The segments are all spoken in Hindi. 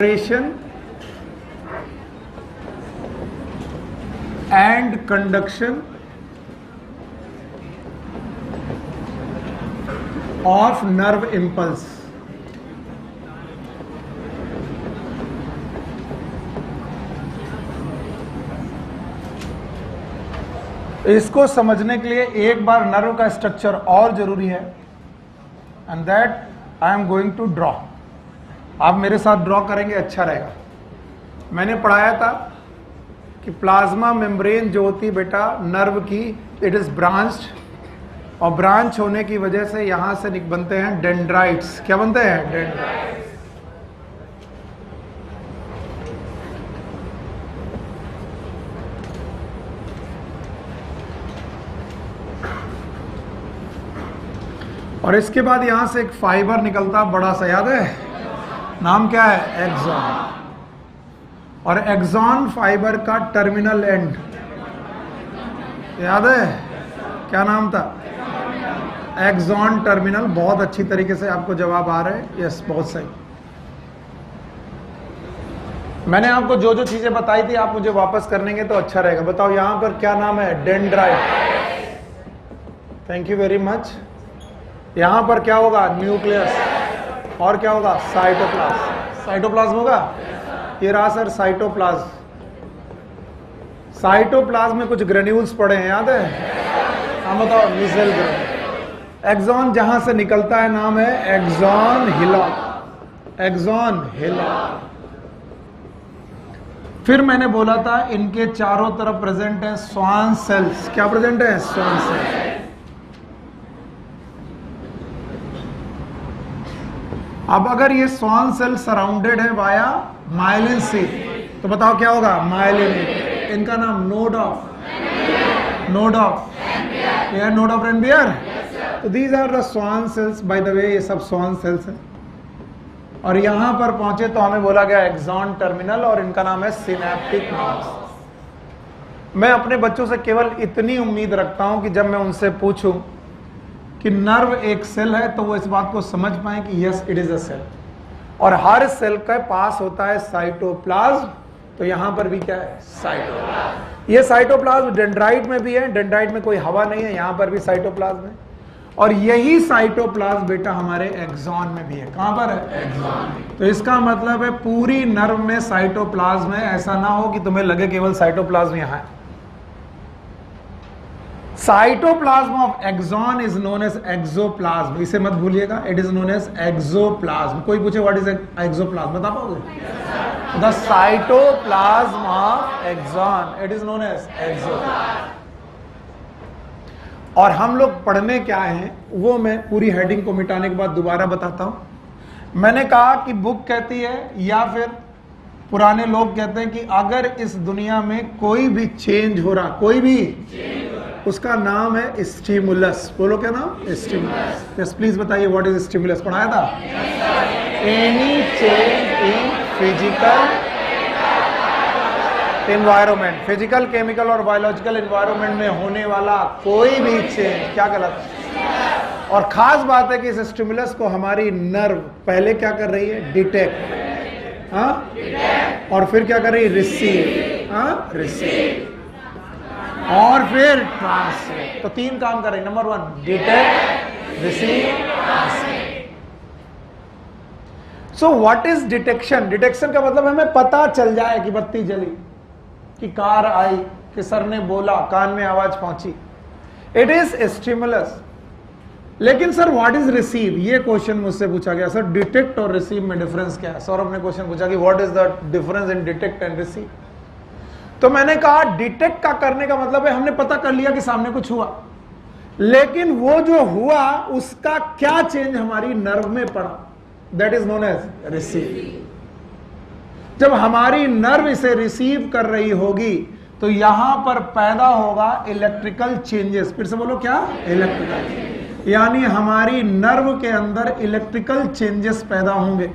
Vibration and conduction of nerve impulse. इसको समझने के लिए एक बार नर्व का स्ट्रक्चर और जरूरी है, and that I am going to draw. आप मेरे साथ ड्रॉ करेंगे, अच्छा रहेगा. मैंने पढ़ाया था कि प्लाज्मा मेम्ब्रेन जो होती बेटा नर्व की, इट इज ब्रांच्ड, और ब्रांच होने की वजह से यहां से बनते हैं डेंड्राइट्स. क्या बनते हैं? डेंड्राइट्स. और इसके बाद यहां से एक फाइबर निकलता बड़ा सा, याद है नाम क्या है? एक्सॉन. और एक्सॉन फाइबर का टर्मिनल एंड याद है क्या नाम था? Axon terminal. बहुत अच्छी तरीके से आपको जवाब आ रहे हैं. यस, बहुत सही. मैंने आपको जो जो चीजें बताई थी आप मुझे वापस करनेंगे तो अच्छा रहेगा. बताओ यहां पर क्या नाम है? Dendrite. Thank you very much. यहां पर क्या होगा? न्यूक्लियस. और क्या होगा? साइटोप्लाज्म. साइटोप्लाज्म होगा. ये रहा सर साइटोप्लाज्म. साइटोप्लाज्म में कुछ ग्रेन्यूल्स पड़े हैं, याद है? हाँ बताओ. Micelle granule. एक्सॉन जहां से निकलता है नाम है एक्सॉन हिलॉक. Axon hillock. फिर मैंने बोला था इनके चारों तरफ प्रेजेंट है स्वान सेल्स. क्या प्रेजेंट है? Schwann cells. अब अगर ये स्वान सेल सराउंडेड है वाया माइलिन शीथ, तो बताओ क्या होगा? माइलिन. इनका नाम node of node of Ranvier. तो these are the Schwann cells. By the way ये सब स्वान सेल्स हैं. और यहां पर पहुंचे तो हमें बोला गया एक्सॉन टर्मिनल, और इनका नाम है सिनेप्टिक नोड्स. मैं अपने बच्चों से केवल इतनी उम्मीद रखता हूं कि जब मैं उनसे पूछूं कि नर्व एक सेल है तो वो इस बात को समझ पाए कि yes it is a cell. और हर सेल का पास होता है साइटोप्लाज्म. तो यहां पर भी क्या है? साइटोप्लाज्म. ये साइटोप्लाज्म डेंड्राइट में भी है. डेंड्राइट में कोई हवा नहीं है, यहां पर भी साइटोप्लाज्म है. और यही साइटोप्लाज्म बेटा हमारे एक्सॉन में भी है. कहां पर है? एक्सॉन. तो इसका मतलब है पूरी नर्व में साइटोप्लाज्म है. ऐसा ना हो कि तुम्हें लगे केवल साइटोप्लाज्म यहां है. Cytoplasm of axon is known as axoplasm. इसे मत भूलिएगा. It is known as axoplasm. कोई पूछे व्हाट इज एक्सोप्लाज्म, बता पाओगे? The cytoplasm of axon, it is known as axoplasm. और हम लोग पढ़ने क्या है वो मैं पूरी हेडिंग को मिटाने के बाद दोबारा बताता हूं. मैंने कहा कि बुक कहती है या फिर पुराने लोग कहते हैं कि अगर इस दुनिया में कोई भी चेंज हो रहा, कोई भी उसका नाम है स्टिमुलस. बोलो क्या नाम? स्टिमुलस. यस प्लीज बताइए व्हाट इज स्टिमुलस. पढ़ाया था? Any change in physical environment. Physical, chemical और बायोलॉजिकल एनवायरमेंट में होने वाला कोई भी चेंज क्या कहलाता है? और खास बात है कि इस स्टिमुलस को हमारी नर्व पहले क्या कर रही है? डिटेक्ट. हाँ, और फिर क्या कर रही है? रिसीव. हाँ, रिसीव. और फिर ट्रांसमिट. तो तीन काम कर रहे हैं. Number 1 detect, receive, transmit. So what is detection? Detection का मतलब हमें पता चल जाए कि बत्ती जली, कि कार आई, कि सर ने बोला, कान में आवाज पहुंची. It is stimulus. लेकिन सर व्हाट इज रिसीव? ये क्वेश्चन मुझसे पूछा गया. सर डिटेक्ट और रिसीव में डिफरेंस क्या है? सौरभ ने क्वेश्चन पूछा कि what is the difference in detect and receive. तो मैंने कहा डिटेक्ट का करने का मतलब है हमने पता कर लिया कि सामने कुछ हुआ, लेकिन वो जो हुआ उसका क्या चेंज हमारी नर्व में पड़ा, that is known as receive. जब हमारी नर्व इसे रिसीव कर रही होगी तो यहां पर पैदा होगा इलेक्ट्रिकल चेंजेस. फिर से बोलो क्या? इलेक्ट्रिकल. यानी हमारी नर्व के अंदर इलेक्ट्रिकल चेंजेस पैदा होंगे.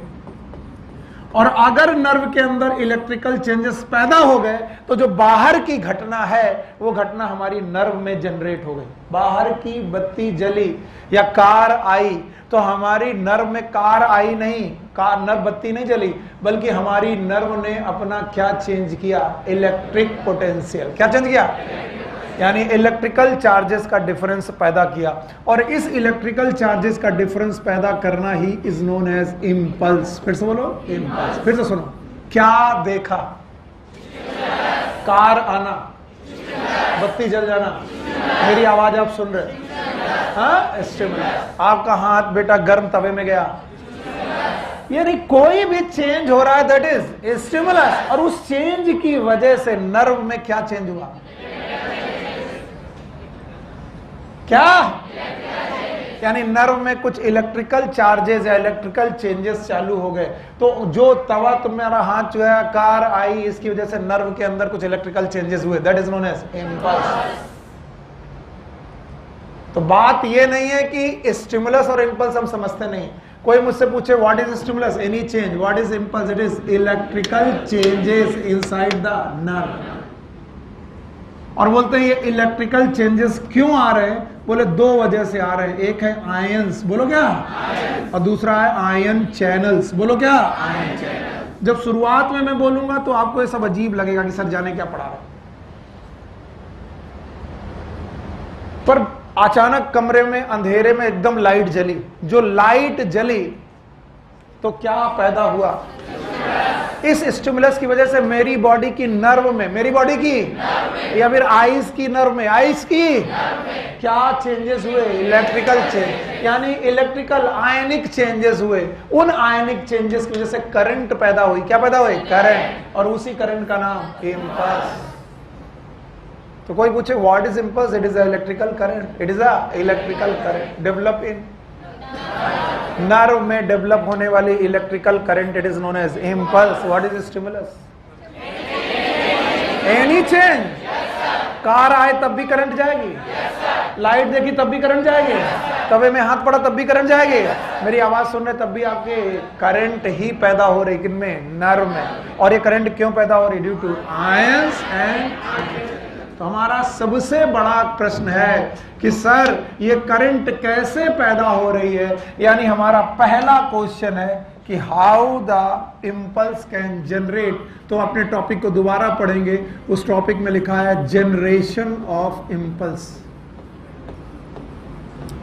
और अगर नर्व के अंदर इलेक्ट्रिकल चेंजेस पैदा हो गए तो जो बाहर की घटना है वो घटना हमारी नर्व में जनरेट हो गई. बाहर की बत्ती जली या कार आई तो हमारी नर्व में कार आई नहीं, कार नर्व बत्ती नहीं जली, बल्कि हमारी नर्व ने अपना क्या चेंज किया, इलेक्ट्रिक पोटेंशियल। क्या चेंज किया? यानी इलेक्ट्रिकल चार्जेस का डिफरेंस पैदा किया, और इस इलेक्ट्रिकल चार्जेस का डिफरेंस पैदा करना ही इज नोन एज इंपल्स। फिर से बोलो, इंपल्स। फिर से सुनो, क्या देखा? कार आना, बत्ती जल जाना, मेरी आवाज आप सुन रहे, हाँ, स्टिमुलस। आपका हाथ बेटा गर्म तवे में गया, यानी कोई भी चेंज हो रहा है, दैट इज स्टिमुलस। और उस चेंज की वजह से नर्व में क्या चेंज हुआ? क्या? यानी नर्व में कुछ इलेक्ट्रिकल चार्जेस या इलेक्ट्रिकल चेंजेस चालू हो गए। तो जो तवा तुम्हारा हाथ जो है, कार आई, इसकी वजह से नर्व के अंदर कुछ इलेक्ट्रिकल चेंजेस हुए, that is known as impulse. तो बात ये नहीं है कि स्टिमुलस और इंपल्स हम समझते नहीं। कोई मुझसे पूछे what is stimulus, any change, what is impulse, it is electrical changes inside the nerve. और बोलते हैं ये इलेक्ट्रिकल चेंजेस क्यों आ रहे हैं? बोले दो वजह से आ रहे हैं। एक है आयंस, बोलो क्या, और दूसरा है आयन चैनल्स, बोलो क्या, आयन चैनल। जब शुरुआत में मैं बोलूंगा तो आपको ये सब अजीब लगेगा कि सर जाने क्या पढ़ा रहे, पर अचानक कमरे में अंधेरे में एकदम लाइट जली। जो लाइट जली तो क्या पैदा हुआ? इस स्टिमुलस की वजह से मेरी बॉडी की नर्व में, मेरी बॉडी की या फिर आइस की नर्व में, आइस की क्या चेंजेस हुए? इलेक्ट्रिकल चेंज, यानी इलेक्ट्रिकल आयनिक चेंजेस हुए। उन आयनिक चेंजेस की वजह से करंट पैदा हुई। क्या पैदा हुई? करंट। और उसी करंट का नाम इंपल्स। तो कोई पूछे what is impulse, it is a electrical current, it is a electrical current develop in nerve में डेवलप होने वाली electrical current, it is known as impulse. What is stimulus? Any change. Car आए तब भी करंट जाएगी, लाइट देखी तब भी करंट जाएगी, तवे में हाथ पड़ा तब भी करंट जाएगी, मेरी आवाज सुन रहे तब भी आपके करंट ही पैदा हो रही, किनमें? नर्व में। और ये करंट क्यों पैदा हो रही? Due to ions and. तो हमारा सबसे बड़ा प्रश्न है कि सर ये करंट कैसे पैदा हो रही है। यानी हमारा पहला क्वेश्चन है कि how the impulse can generate. तो अपने टॉपिक को दोबारा पढ़ेंगे, उस टॉपिक में लिखा है जनरेशन ऑफ इंपल्स।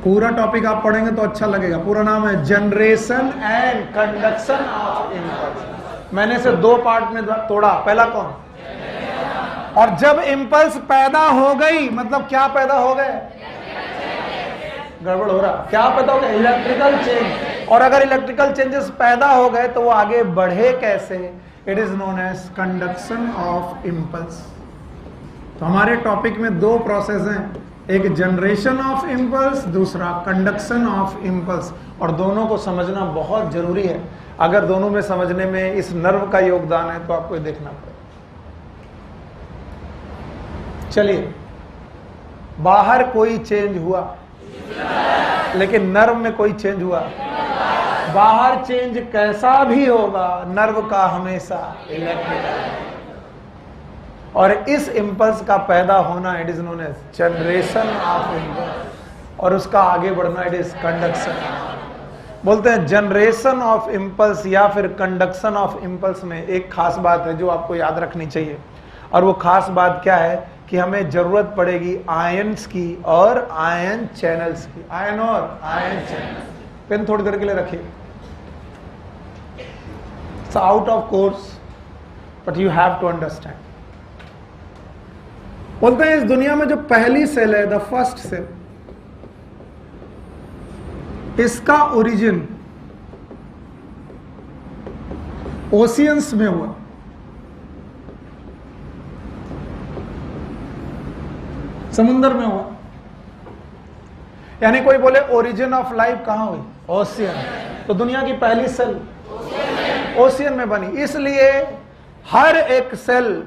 पूरा टॉपिक आप पढ़ेंगे तो अच्छा लगेगा। पूरा नाम है generation and conduction of impulse. मैंने इसे दो पार्ट में तोड़ा। पहला कौन? और जब इंपल्स पैदा हो गई, मतलब क्या पैदा हो गए? गड़बड़ हो रहा, क्या पैदा हो गया? Electrical change. और अगर इलेक्ट्रिकल चेंजेस पैदा हो गए तो वो आगे बढ़े कैसे? It is known as conduction of impulse. तो हमारे टॉपिक में दो प्रोसेस हैं, एक जनरेशन ऑफ इंपल्स, दूसरा कंडक्शन ऑफ इंपल्स। और दोनों को समझना बहुत जरूरी है। अगर दोनों में समझने में इस नर्व का योगदान है तो आपको देखना पड़ेगा। चलिए, बाहर कोई चेंज हुआ लेकिन नर्व में कोई चेंज हुआ। बाहर चेंज कैसा भी होगा, नर्व का हमेशा इलेक्ट्रिकल। और इस इंपल्स का पैदा होना, it is known age generation of impulse, और उसका आगे बढ़ना, इट इज कंडक्शन। बोलते हैं जनरेशन ऑफ इंपल्स या फिर कंडक्शन ऑफ इंपल्स में एक खास बात है जो आपको याद रखनी चाहिए। और वो खास बात क्या है कि हमें जरूरत पड़ेगी आयंस की और आयन चैनल्स की। आयन और आयन चैनल। पेन थोड़ी देर के लिए रखिए। It's out of course but you have to understand. बोलते हैं इस दुनिया में जो पहली सेल है, द फर्स्ट सेल, इसका ओरिजिन ओशियंस में हुआ। समुद्र में हुआ। यानी कोई बोले ओरिजिन ऑफ लाइफ कहां हुई? ओशियन। तो दुनिया की पहली सेल ओशियन में बनी। इसलिए हर एक सेल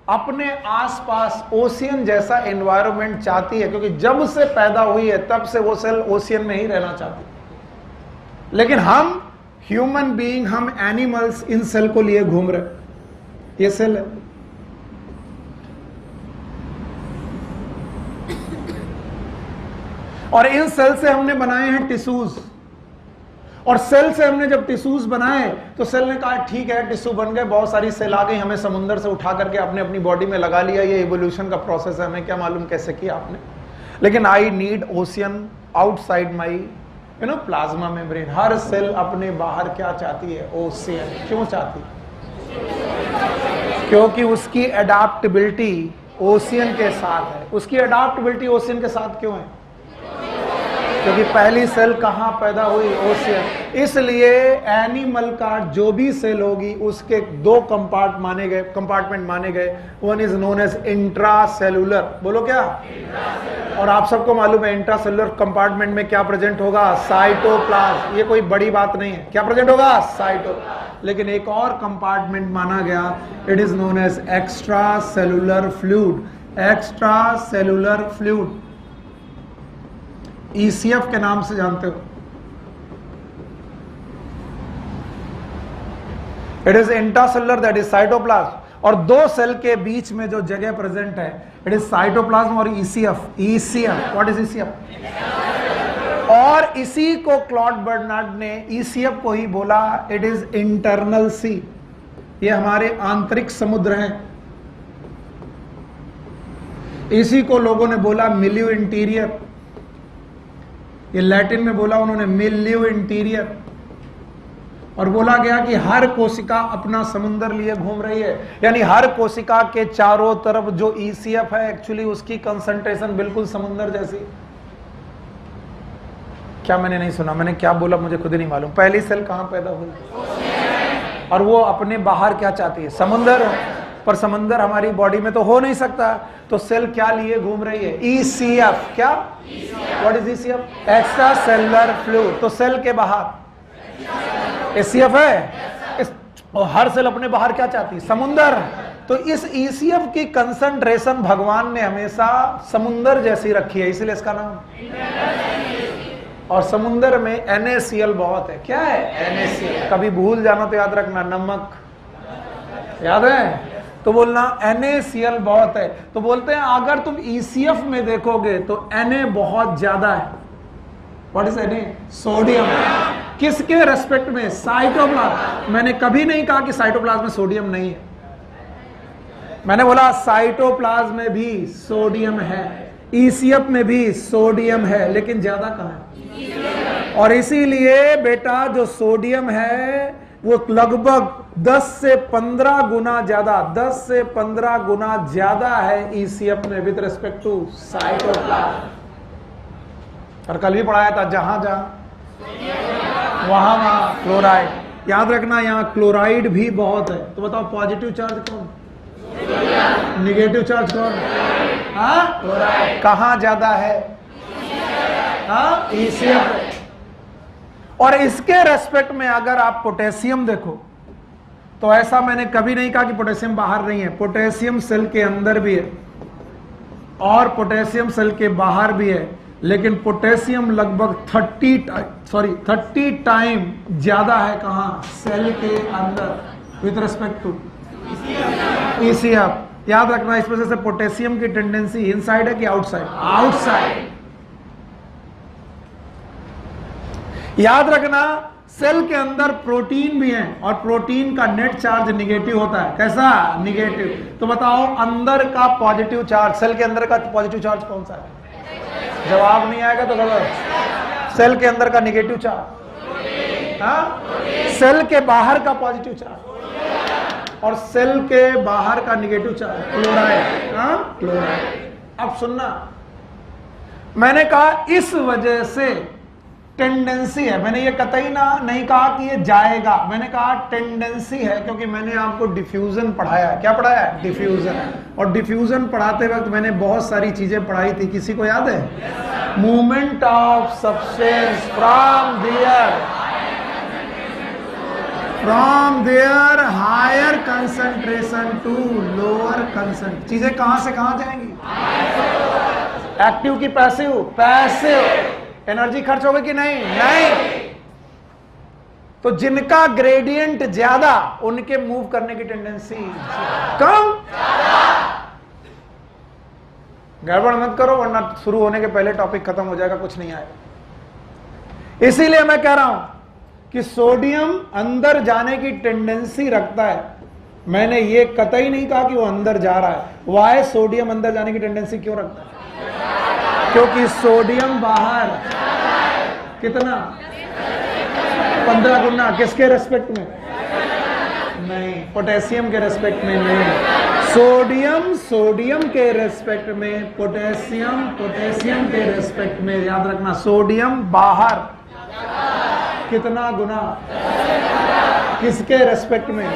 अपने आसपास ओशियन जैसा एनवायरनमेंट चाहती है, क्योंकि जब से पैदा हुई है तब से वो सेल ओशियन में ही रहना चाहती है। लेकिन हम ह्यूमन बीइंग, हम एनिमल्स इन सेल को लिए घूम रहे। ये सेल है। और इन सेल से हमने बनाए हैं टिश्यूज। और सेल से हमने जब टिश्यूज बनाए तो सेल ने कहा ठीक है टिश्यू बन गए, बहुत सारी सेल आ गई, हमें समुद्र से उठा करके अपने अपनी बॉडी में लगा लिया, ये इवोल्यूशन का प्रोसेस है, हमें क्या मालूम कैसे किया आपने। लेकिन I need ocean outside my plasma membrane. हर सेल अपने बाहर क्या चाहती है? ओशियन। क्यों चाहती है? क्योंकि उसकी अडैप्टेबिलिटी ओशियन के साथ है। उसकी अडैप्टेबिलिटी ओशियन के साथ क्यों है? क्योंकि पहली सेल कहां पैदा हुई? ओशियन। इसलिए एनिमल का जो भी सेल होगी उसके दो कंपार्टमेंट माने गए। One is known as intracellular, बोलो क्या? और आप सबको मालूम है इंट्रासेलुलर कंपार्टमेंट में क्या प्रेजेंट होगा? साइटोप्लाज्म। ये कोई बड़ी बात नहीं है। क्या प्रेजेंट होगा? साइटोप्लाज्म। लेकिन एक और कंपार्टमेंट माना गया, it is known as extracellular fluid. Extracellular fluid ECF के नाम से जानते हो। It is intracellular, that is cytoplasm. और दो सेल के बीच में जो जगह प्रेजेंट है इट इज साइटोप्लाज्म और ECF। ECF, what is ECF? और इसी को क्लॉड बर्नार्ड ने ECF को ही बोला इट इज इंटरनल सी। ये हमारे आंतरिक समुद्र हैं। इसी को लोगों ने बोला मिलियो इंटीरियर। ये लैटिन में बोला उन्होंने मिलियो इंटीरियर। और बोला गया कि हर कोशिका अपना समुंदर लिए घूम रही है, यानी हर कोशिका के चारों तरफ जो ECF है एक्चुअली उसकी कंसंट्रेशन बिल्कुल समुंदर जैसी। क्या मैंने नहीं सुना? मैंने क्या बोला मुझे खुद ही नहीं मालूम। पहली सेल कहां पैदा हुई? और वो अपने बाहर क्या चाहती है? समुंदर। पर समुंदर हमारी बॉडी में तो हो नहीं सकता, तो सेल क्या लिए घूम रही है? ECF। क्या? What is ECF? Extra cellular fluid. तो सेल के बाहर ECF है। और हर सेल अपने बाहर क्या चाहती है? समुंदर। तो इस ECF की कंसंट्रेशन भगवान ने हमेशा समुंदर जैसी रखी है, इसलिए इसका नाम। और समुंदर में NaCl बहुत है। क्या है? NaCl। कभी भूल जाना तो याद रखना, नमक याद है तो बोलना NaCl बहुत है। तो बोलते हैं अगर तुम ECF में देखोगे तो Na बहुत ज्यादा है। What is Na? सोडियम। किसके रेस्पेक्ट में? साइटोप्लाज्म। मैंने कभी नहीं कहा कि साइटोप्लाज्म में सोडियम नहीं है। मैंने बोला साइटोप्लाज्म में भी सोडियम है, ECF में भी सोडियम है, लेकिन ज्यादा कहां है? और इसीलिए बेटा जो सोडियम है वो लगभग 10 से 15 गुना ज्यादा, 10 से 15 गुना ज्यादा है ECF में विद रिस्पेक्ट टू साइटोप्लाज्म। और कल भी पढ़ाया था जहां जहां वहां क्लोराइड। याद रखना यहां क्लोराइड भी बहुत है। तो बताओ पॉजिटिव चार्ज कौन? निगेटिव चार्ज कौन? हाँ, क्लोराइड। कहां ज्यादा है? हाँ, ECF। और इसके रेस्पेक्ट में अगर आप पोटेशियम देखो तो ऐसा मैंने कभी नहीं कहा कि पोटेशियम बाहर नहीं है। पोटेशियम सेल के अंदर भी है और पोटेशियम सेल के बाहर भी है, लेकिन पोटेशियम लगभग 30 टाइम ज्यादा है कहां? सेल के अंदर विद रिस्पेक्ट टू ECF। याद रखना इस वजह से पोटेशियम की टेंडेंसी इनसाइड है कि आउटसाइड? आउटसाइड। याद रखना सेल के अंदर प्रोटीन भी है और प्रोटीन का नेट चार्ज निगेटिव होता है। कैसा? निगेटिव। तो बताओ अंदर का पॉजिटिव चार्ज, सेल के अंदर का पॉजिटिव चार्ज कौन सा है? जवाब नहीं आएगा तो गलत। सेल के अंदर का निगेटिव चार्ज, हाँ? सेल के बाहर का पॉजिटिव चार्ज और सेल के बाहर का निगेटिव चार्ज क्लोराइड। हाँ, क्लोराइड। अब सुनना, मैंने कहा इस वजह से टेंडेंसी है। मैंने ये कतई ना नहीं कहा कि ये जाएगा, मैंने कहा टेंडेंसी है, क्योंकि मैंने आपको डिफ्यूजन पढ़ाया है। क्या पढ़ाया है? डिफ्यूजन। और डिफ्यूजन पढ़ाते वक्त मैंने बहुत सारी चीजें पढ़ाई थी, किसी को याद है? Movement of substance from their higher concentration to lower concentration. चीजें कहां से कहां जाएंगी? एक्टिव की पैसिव? पैसिव। एनर्जी खर्च होगी कि नहीं? नहीं। तो जिनका ग्रेडियंट ज्यादा उनके मूव करने की टेंडेंसी कम। गड़बड़ मत करो वरना शुरू होने के पहले टॉपिक खत्म हो जाएगा, कुछ नहीं आएगा। इसीलिए मैं कह रहा हूं कि सोडियम अंदर जाने की टेंडेंसी रखता है। मैंने ये कतई नहीं कहा कि वो अंदर जा रहा है। वाई सोडियम अंदर जाने की टेंडेंसी क्यों रखता है? क्योंकि सोडियम बाहर कितना 15 गुना, किसके रेस्पेक्ट में? नहीं, पोटेशियम के रेस्पेक्ट में नहीं। सोडियम के रेस्पेक्ट में, पोटेशियम के रेस्पेक्ट में। याद रखना, सोडियम बाहर कितना गुना, किसके रेस्पेक्ट में?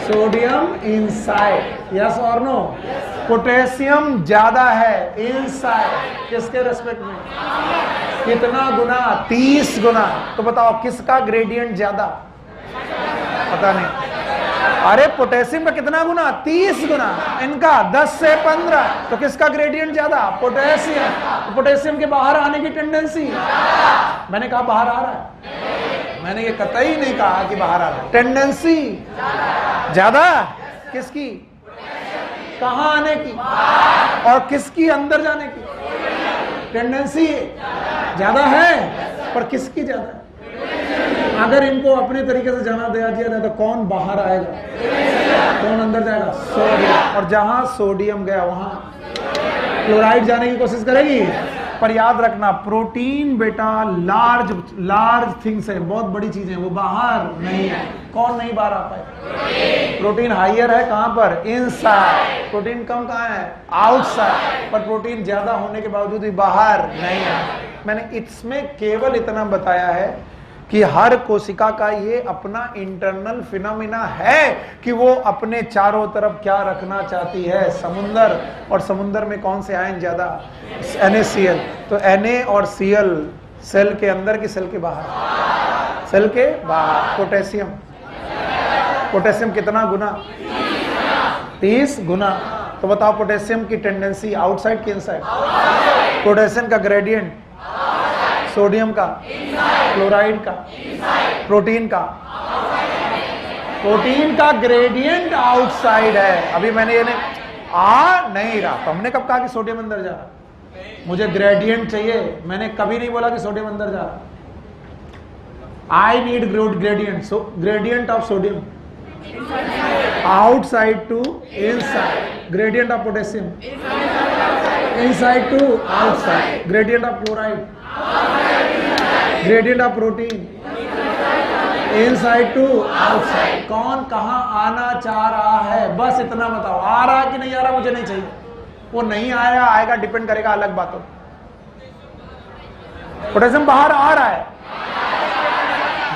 Sodium inside. यस और नो? पोटेशियम ज्यादा है इनसाइड, किसके रेस्पेक्ट में? कितना गुना? 30 गुना। तो बताओ किसका ग्रेडियंट ज्यादा? पता नहीं। अरे पोटेशियम का कितना गुना? 30 गुना। इनका 10 से 15। तो किसका ग्रेडियंट ज्यादा? पोटेशियम। तो पोटेशियम के बाहर आने की टेंडेंसी, मैंने कहा बाहर आ रहा है, मैंने ये कतई नहीं कहा कि बाहर आ रहा है। टेंडेंसी ज्यादा किसकी? कहां आने की? और किसकी अंदर जाने की? टेंडेंसी ज्यादा है, पर किसकी ज्यादा है? अगर इनको अपने तरीके से जाना दिया जाए तो कौन बाहर आएगा, कौन अंदर जाएगा? सोडियम। और जहां सोडियम गया वहां क्लोराइड जाने की कोशिश करेगी। पर याद रखना, प्रोटीन बेटा लार्ज थिंग्स है, बहुत बड़ी चीजें, वो बाहर नहीं है। कौन नहीं बाहर आ पाए? प्रोटीन हाइयर है कहां पर? इनसाइड। प्रोटीन कम कहां है? आउटसाइड। पर प्रोटीन ज्यादा होने के बावजूद भी बाहर नहीं है। मैंने इसमें केवल इतना बताया है कि हर कोशिका का ये अपना इंटरनल फिनोमिना है कि वो अपने चारों तरफ क्या रखना चाहती है, समुंदर। और समुंदर में कौन से आयन ज्यादा? NaCl। तो Na और Cl सेल के अंदर की सेल के बाहर? सेल के बाहर। पोटेशियम कितना गुना? 30 गुना। तो बताओ पोटेशियम की टेंडेंसी आउटसाइड की इनसाइड? पोटेशियम का ग्रेडियंट, सोडियम का, क्लोराइड का, प्रोटीन का? प्रोटीन का ग्रेडियंट आउटसाइड है। अभी मैंने ये नहीं रहा, तो हमने कब कहा कि सोडियम अंदर जा रहा? मुझे ग्रेडियंट चाहिए, मैंने कभी नहीं बोला कि सोडियम अंदर जा रहा। I need gradient. So gradient of sodium outside to inside. Gradient of potassium inside to outside. Gradient of chloride, gradient of protein inside to outside. कौन कहां आना चाह रहा है, बस इतना बताओ। आ रहा कि नहीं आ रहा मुझे नहीं चाहिए। वो नहीं आया आएगा डिपेंड करेगा अलग बातों। पोटेशियम बाहर आ रहा है,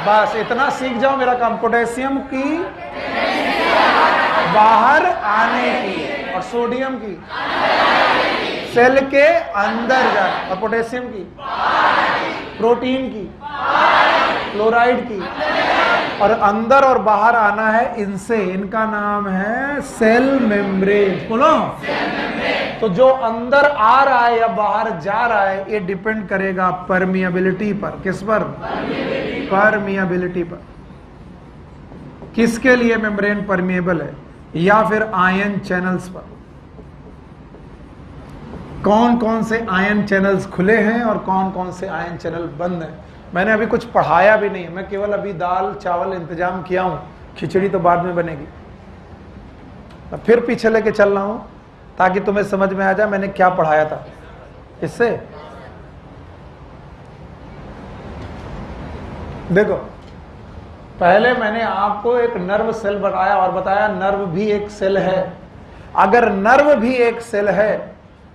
बस इतना सीख जाओ मेरा काम। पोटेशियम की बाहर आने की और सोडियम की सेल के अंदर जाए, और पोटेशियम की, प्रोटीन की, क्लोराइड की, और अंदर और बाहर आना है इनसे। इनका नाम है सेल मेम्ब्रेन। बोलो। तो जो अंदर आ रहा है या बाहर जा रहा है ये डिपेंड करेगा परमिएबिलिटी पर। किस पर? परमिएबिलिटी पर। किसके लिए मेम्ब्रेन परमिएबल है? या फिर आयन चैनल्स पर। कौन कौन से आयन चैनल्स खुले हैं और कौन कौन से आयन चैनल बंद हैं। मैंने अभी कुछ पढ़ाया भी नहीं है, मैं केवल अभी दाल चावल इंतजाम किया हूं, खिचड़ी तो बाद में बनेगी। मैं फिर पीछे लेके चल रहा हूं ताकि तुम्हें समझ में आ जाए मैंने क्या पढ़ाया था। इससे देखो, पहले मैंने आपको एक नर्व सेल बताया और बताया नर्व भी एक सेल है। अगर नर्व भी एक सेल है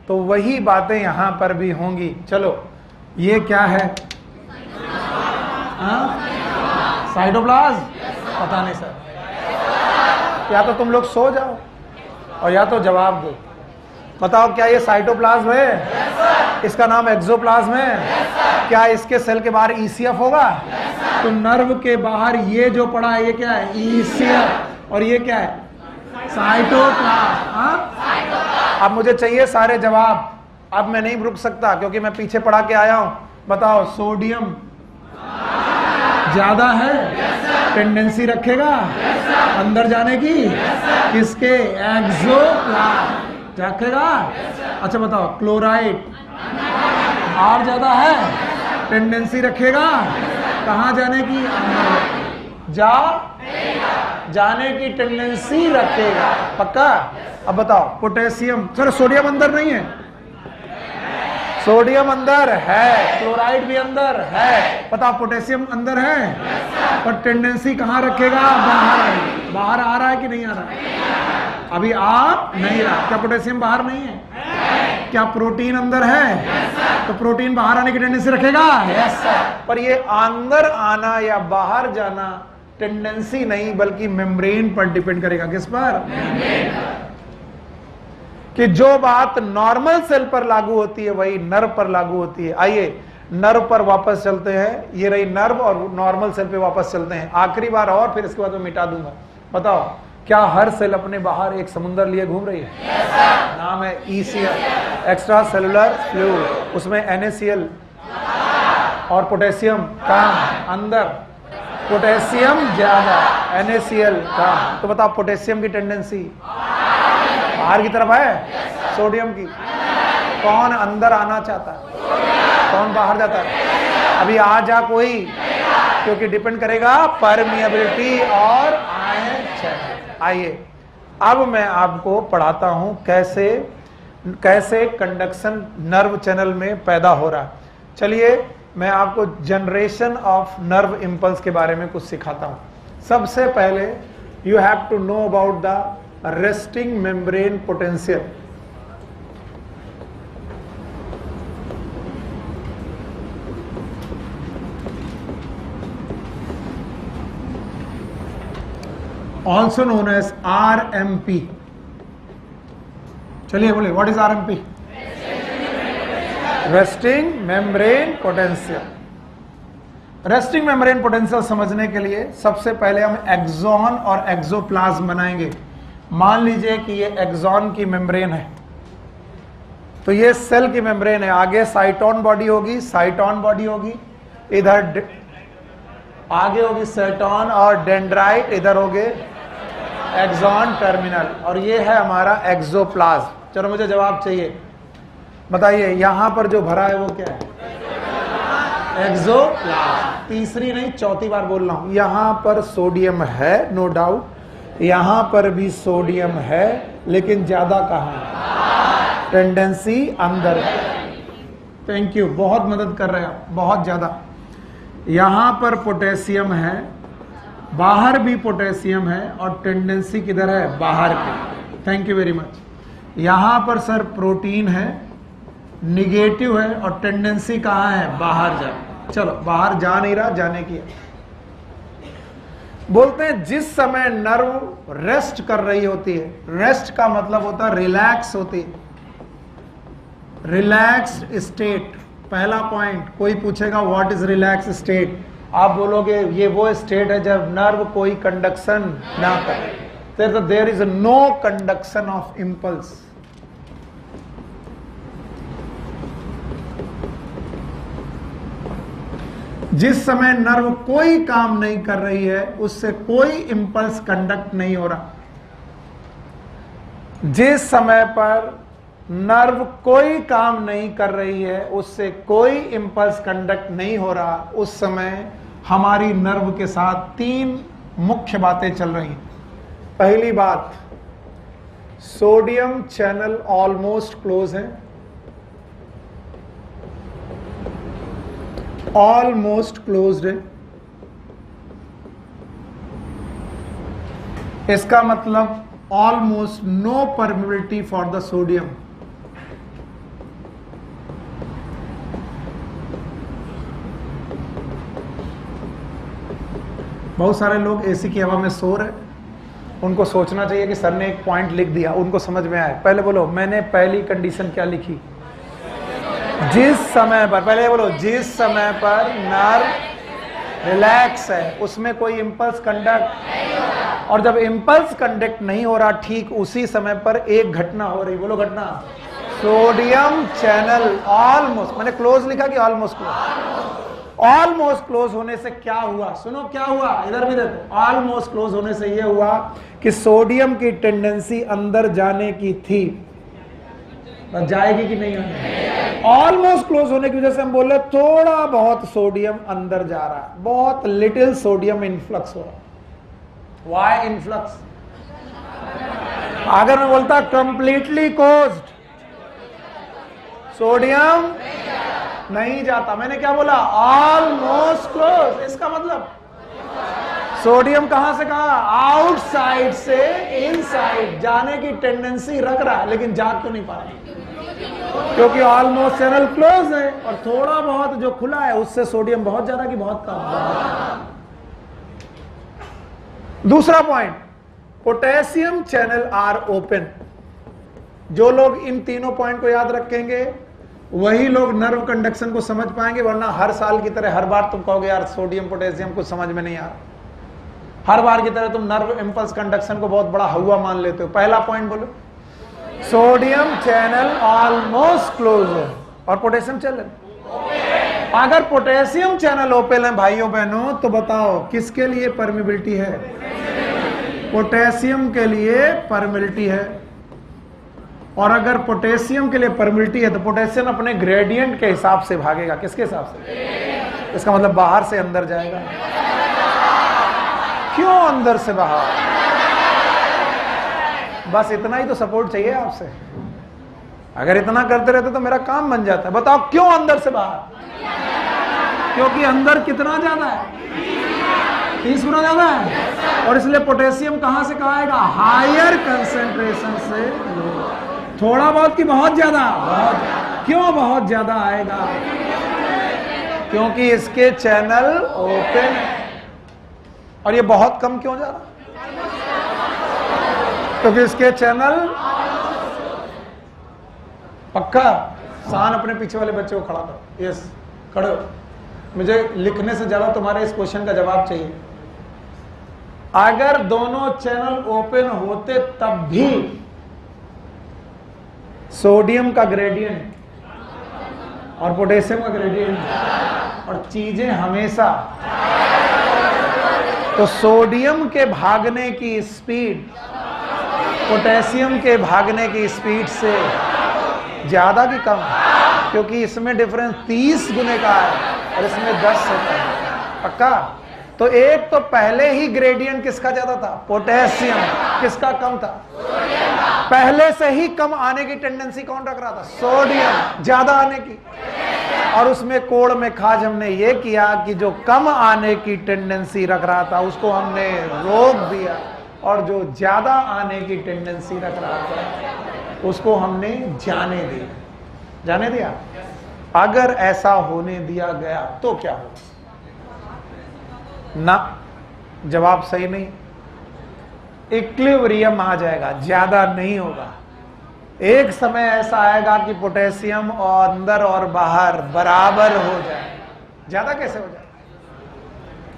तो वही बातें यहां पर भी होंगी। चलो, ये क्या है? साइटोप्लाज्म? पता नहीं सर। या तो तुम लोग सो जाओ और या तो जवाब दो। बताओ, क्या ये साइटोप्लाज्म है? इसका नाम एक्सोप्लाज्म है? क्या इसके सेल के बाहर ईसीएफ होगा? तो नर्व के बाहर ये जो पड़ा है ये क्या है? ईसीएफ। और ये क्या है? साइटोप्लाज्म। अब मुझे चाहिए सारे जवाब। अब मैं नहीं रुक सकता क्योंकि मैं पीछे पढ़ा के आया हूं। बताओ, सोडियम ज्यादा है, टेंडेंसी रखेगा अंदर जाने की, किसके? एक्सोप्लाज्म रखेगा। अच्छा बताओ, क्लोराइड और ज्यादा है, टेंडेंसी रखेगा कहाँ जाने की? अंदर। जाने की टेंडेंसी रखेगा। पक्का? अब बताओ, पोटेशियम, चलो सोडियम अंदर नहीं है, सोडियम अंदर है, क्लोराइड भी अंदर है, पता पोटेशियम अंदर है, पर टेंडेंसी कहाँ रखेगा? बाहर। बाहर आ रहा है कि नहीं आ रहा है? अभी आ नहीं रहा। क्या पोटेशियम बाहर नहीं है? क्या प्रोटीन अंदर है? तो प्रोटीन बाहर आने की टेंडेंसी रखेगा। यस। पर ये अंदर आना या बाहर जाना टेंडेंसी नहीं, बल्कि मेम्ब्रेन पर डिपेंड करेगा। किस पर? कि जो बात नॉर्मल सेल पर लागू होती है वही नर्व पर लागू होती है। आइए नर्व पर वापस चलते हैं। ये रही नर्व और नॉर्मल सेल पे वापस चलते हैं आखिरी बार, और फिर इसके बाद मैं मिटा दूंगा। बताओ, क्या हर सेल अपने बाहर एक समुंदर लिए घूम रही है? yes, नाम है ECL, एक्स्ट्रा सेलुलर फ्लूइड। उसमें NaCl और पोटेशियम कम, अंदर पोटेशियम ज्यादा, NaCl कम। तो बताओ पोटेशियम की टेंडेंसी बाहर की तरफ है, सोडियम की। कौन अंदर आना चाहता है, कौन बाहर जाता है? अभी आ जा कोई, क्योंकि डिपेंड करेगा परमिएबिलिटी और आयन चैनल। आइए अब मैं आपको पढ़ाता हूं कैसे कंडक्शन नर्व चैनल में पैदा हो रहा है। चलिए मैं आपको जनरेशन ऑफ नर्व इंपल्स के बारे में कुछ सिखाता हूं। सबसे पहले you have to know about the resting membrane potential। also known as RMP। चलिए बोले, what is RMP? resting membrane potential। resting membrane potential समझने के लिए सबसे पहले हम एक्सॉन और एक्सोप्लाज्म बनाएंगे। मान लीजिए कि ये एक्सॉन की मेम्ब्रेन है, तो ये सेल की मेम्ब्रेन है। आगे साइटोन बॉडी होगी, साइटोन बॉडी होगी, इधर आगे होगी सेटोन और डेंड्राइट, इधर होगे एक्सॉन टर्मिनल, और ये है हमारा एक्सोप्लाज्म। चलो मुझे जवाब चाहिए, बताइए यहां पर जो भरा है वो क्या है? एक्सोप्लाज्म। तीसरी नहीं चौथी बार बोल रहा हूं। यहां पर सोडियम है, नो डाउट, यहां पर भी सोडियम है, लेकिन ज्यादा कहां? टेंडेंसी अंदर है। थैंक यू, बहुत मदद कर रहे हैं आप, बहुत ज्यादा। यहां पर पोटेशियम है, बाहर भी पोटेशियम है, और टेंडेंसी किधर है? बाहर की। Thank you very much. यहां पर सर प्रोटीन है, निगेटिव है, और टेंडेंसी कहां है? बाहर जा। चलो बाहर जा नहीं रहा, जाने की है। बोलते हैं जिस समय नर्व रेस्ट कर रही होती है, रेस्ट का मतलब होता है रिलैक्स होती है, रिलैक्स्ड स्टेट। पहला पॉइंट, कोई पूछेगा व्हाट इज रिलैक्स स्टेट, आप बोलोगे ये वो स्टेट है जब नर्व कोई कंडक्शन ना करे, तो there is no conduction of impulse. जिस समय नर्व कोई काम नहीं कर रही है उससे कोई इंपल्स कंडक्ट नहीं हो रहा। जिस समय पर नर्व कोई काम नहीं कर रही है उससे कोई इंपल्स कंडक्ट नहीं हो रहा, उस समय हमारी नर्व के साथ तीन मुख्य बातें चल रही हैं। पहली बात, सोडियम चैनल ऑलमोस्ट क्लोज है, ऑलमोस्ट क्लोज्ड है। इसका मतलब almost no permeability for the sodium. बहुत सारे लोग एसी की हवा में सो रहे, उनको सोचना चाहिए कि सर ने एक पॉइंट लिख दिया, उनको समझ में आए। पहले बोलो, मैंने पहली कंडीशन क्या लिखी? जिस समय पर, पहले बोलो, जिस समय पर नर्व रिलैक्स है उसमें कोई इंपल्स कंडक्ट, और जब इंपल्स कंडक्ट नहीं हो रहा ठीक उसी समय पर एक घटना हो रही। बोलो घटना, सोडियम चैनल ऑलमोस्ट, मैंने क्लोज लिखा कि ऑलमोस्ट क्लोज? ऑलमोस्ट क्लोज होने से क्या हुआ? सुनो क्या हुआ, इधर भी देखो। ऑलमोस्ट क्लोज होने से यह हुआ कि सोडियम की टेंडेंसी अंदर जाने की थी, जाएगी कि नहीं आने? ऑलमोस्ट क्लोज होने की वजह से हम बोल रहे थोड़ा बहुत सोडियम अंदर जा रहा है, बहुत लिटिल सोडियम इनफ्लक्स हो रहा है। Why influx? अगर मैं बोलता कंप्लीटली क्लोज्ड, सोडियम नहीं जाता। मैंने क्या बोला? Almost close. इसका मतलब सोडियम कहां से कहा? आउटसाइड से इनसाइड जाने की टेंडेंसी रख रहा है, लेकिन जा क्यों नहीं पा रहा? क्योंकि ऑलमोस्ट चैनल क्लोज है, और थोड़ा बहुत जो खुला है उससे सोडियम बहुत ज्यादा कि बहुत कम। दूसरा point, potassium channel are open. जो लोग इन तीनों पॉइंट को याद रखेंगे वही लोग नर्व कंडक्शन को समझ पाएंगे, वरना हर साल की तरह हर बार तुम कहोगे यार सोडियम पोटेशियम कुछ समझ में नहीं आ रहा। हर बार की तरह तुम नर्व इंपल्स कंडक्शन को बहुत बड़ा हुआ मान लेते हो। पहला पॉइंट बोलो, सोडियम चैनल ऑलमोस्ट क्लोज है और पोटेशियम चैनल। अगर पोटेशियम चैनल ओपन है भाइयों बहनों, तो बताओ किसके लिए परमिबिलिटी है? पोटेशियम के लिए परमिबिलिटी है। और अगर पोटेशियम के लिए परमिबिलिटी है तो पोटेशियम अपने ग्रेडियंट के हिसाब से भागेगा। किसके हिसाब से? इसका मतलब बाहर से अंदर जाएगा। क्यों अंदर से बाहर? बस इतना ही तो सपोर्ट चाहिए आपसे। अगर इतना करते रहते तो मेरा काम बन जाता है। बताओ क्यों अंदर से बाहर? क्योंकि अंदर कितना ज्यादा है? 30 गुना ज्यादा है, और इसलिए पोटेशियम कहां से कहा आएगा? हायर कंसेंट्रेशन से। थोड़ा बहुत कि बहुत ज्यादा? बहुत। क्यों बहुत ज्यादा आएगा? क्योंकि इसके चैनल ओपन है। और ये बहुत कम क्यों जा रहा? क्योंकि इसके चैनल पक्का। शान अपने पीछे वाले बच्चे को खड़ा करो। यस, खड़े हो। मुझे लिखने से ज्यादा तुम्हारे इस क्वेश्चन का जवाब चाहिए। अगर दोनों चैनल ओपन होते तब भी सोडियम का ग्रेडियंट और पोटेशियम का ग्रेडियंट और चीजें हमेशा, तो सोडियम के भागने की स्पीड पोटेशियम के भागने की स्पीड से ज्यादा कि कम? क्योंकि इसमें डिफरेंस 30 गुने का है और इसमें 10 होता है। पक्का? तो एक तो पहले ही ग्रेडियंट किसका ज्यादा था? पोटेशियम। किसका कम था? पहले से ही कम आने की टेंडेंसी कौन रख रहा था? सोडियम। ज्यादा आने की, और उसमें कोड़ में खाज हमने ये किया कि जो कम आने की टेंडेंसी रख रहा था उसको हमने रोक दिया, और जो ज्यादा आने की टेंडेंसी रख रहा था उसको हमने जाने दिया। जाने दिया। अगर ऐसा होने दिया गया तो क्या होगा? ना, जवाब सही नहीं। इक्विलिब्रियम आ जाएगा, ज्यादा नहीं होगा। एक समय ऐसा आएगा कि पोटेशियम और अंदर और बाहर बराबर हो जाए। ज्यादा कैसे हो जाए?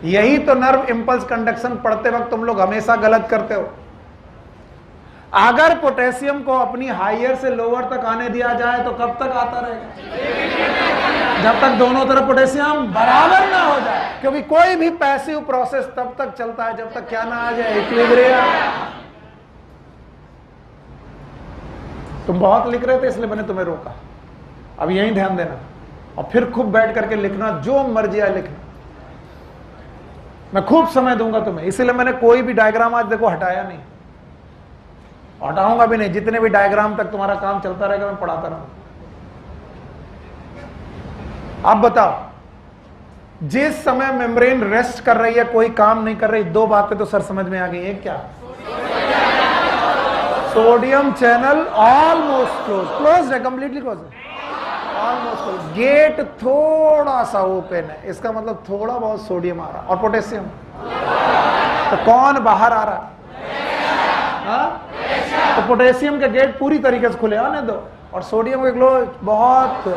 यही तो नर्व इंपल्स कंडक्शन पढ़ते वक्त तुम लोग हमेशा गलत करते हो। अगर पोटेशियम को अपनी हायर से लोअर तक आने दिया जाए तो कब तक आता रहेगा? जब तक दोनों तरफ पोटेशियम बराबर ना हो जाए। क्योंकि कोई भी पैसिव प्रोसेस तब तक चलता है जब तक क्या ना आ जाए? इक्विलिब्रियम। तुम बहुत लिख रहे थे इसलिए मैंने तुम्हें रोका। अब यही ध्यान देना और फिर खूब बैठ करके लिखना, जो मर्जी है लिखना। मैं खूब समय दूंगा तुम्हें, इसीलिए मैंने कोई भी डायग्राम आज देखो हटाया नहीं, हटाऊंगा भी नहीं। जितने भी डायग्राम तक तुम्हारा काम चलता रहेगा मैं पढ़ाता रहूंगा। अब बताओ, जिस समय मेम्ब्रेन रेस्ट कर रही है, कोई काम नहीं कर रही, दो बातें तो सर समझ में आ गई। एक क्या? सोडियम चैनल ऑलमोस्ट क्लोज है, कंप्लीटली क्लोज है, ऑलमोस्ट क्लोज। गेट थोड़ा सा ओपन है, इसका मतलब थोड़ा बहुत सोडियम आ रहा, और पोटेशियम। तो कौन बाहर आ रहा? तो पोटेशियम के गेट पूरी तरीके से खुले आने दो, और सोडियम के क्लोज बहुत।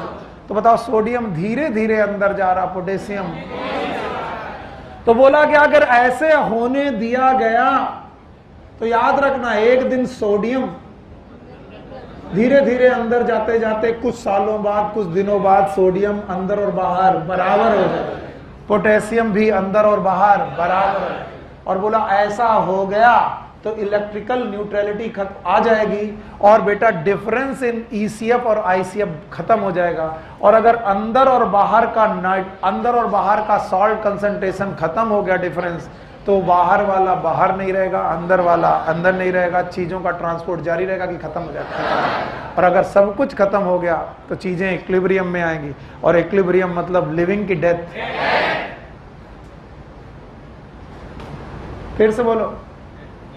तो बताओ, सोडियम धीरे धीरे अंदर जा रहा, पोटेशियम। तो बोला कि अगर ऐसे होने दिया गया तो याद रखना, एक दिन सोडियम धीरे धीरे अंदर जाते जाते कुछ सालों बाद, कुछ दिनों बाद सोडियम अंदर और बाहर बराबर हो जाए, पोटेशियम भी अंदर और बाहर बराबर। और बोला ऐसा हो गया तो इलेक्ट्रिकल न्यूट्रलिटी आ जाएगी और बेटा डिफरेंस इन ईसीएफ और आईसीएफ खत्म हो जाएगा। और अगर अंदर और बाहर का सॉल्ट कंसंट्रेशन खत्म हो गया डिफरेंस, तो बाहर वाला बाहर नहीं रहेगा, अंदर वाला अंदर नहीं रहेगा, चीजों का ट्रांसपोर्ट जारी रहेगा कि खत्म हो जाएगा। और अगर सब कुछ खत्म हो गया तो चीजें इक्विलिब्रियम में आएंगी, और इक्विलिब्रियम मतलब लिविंग की डेथ। फिर से बोलो,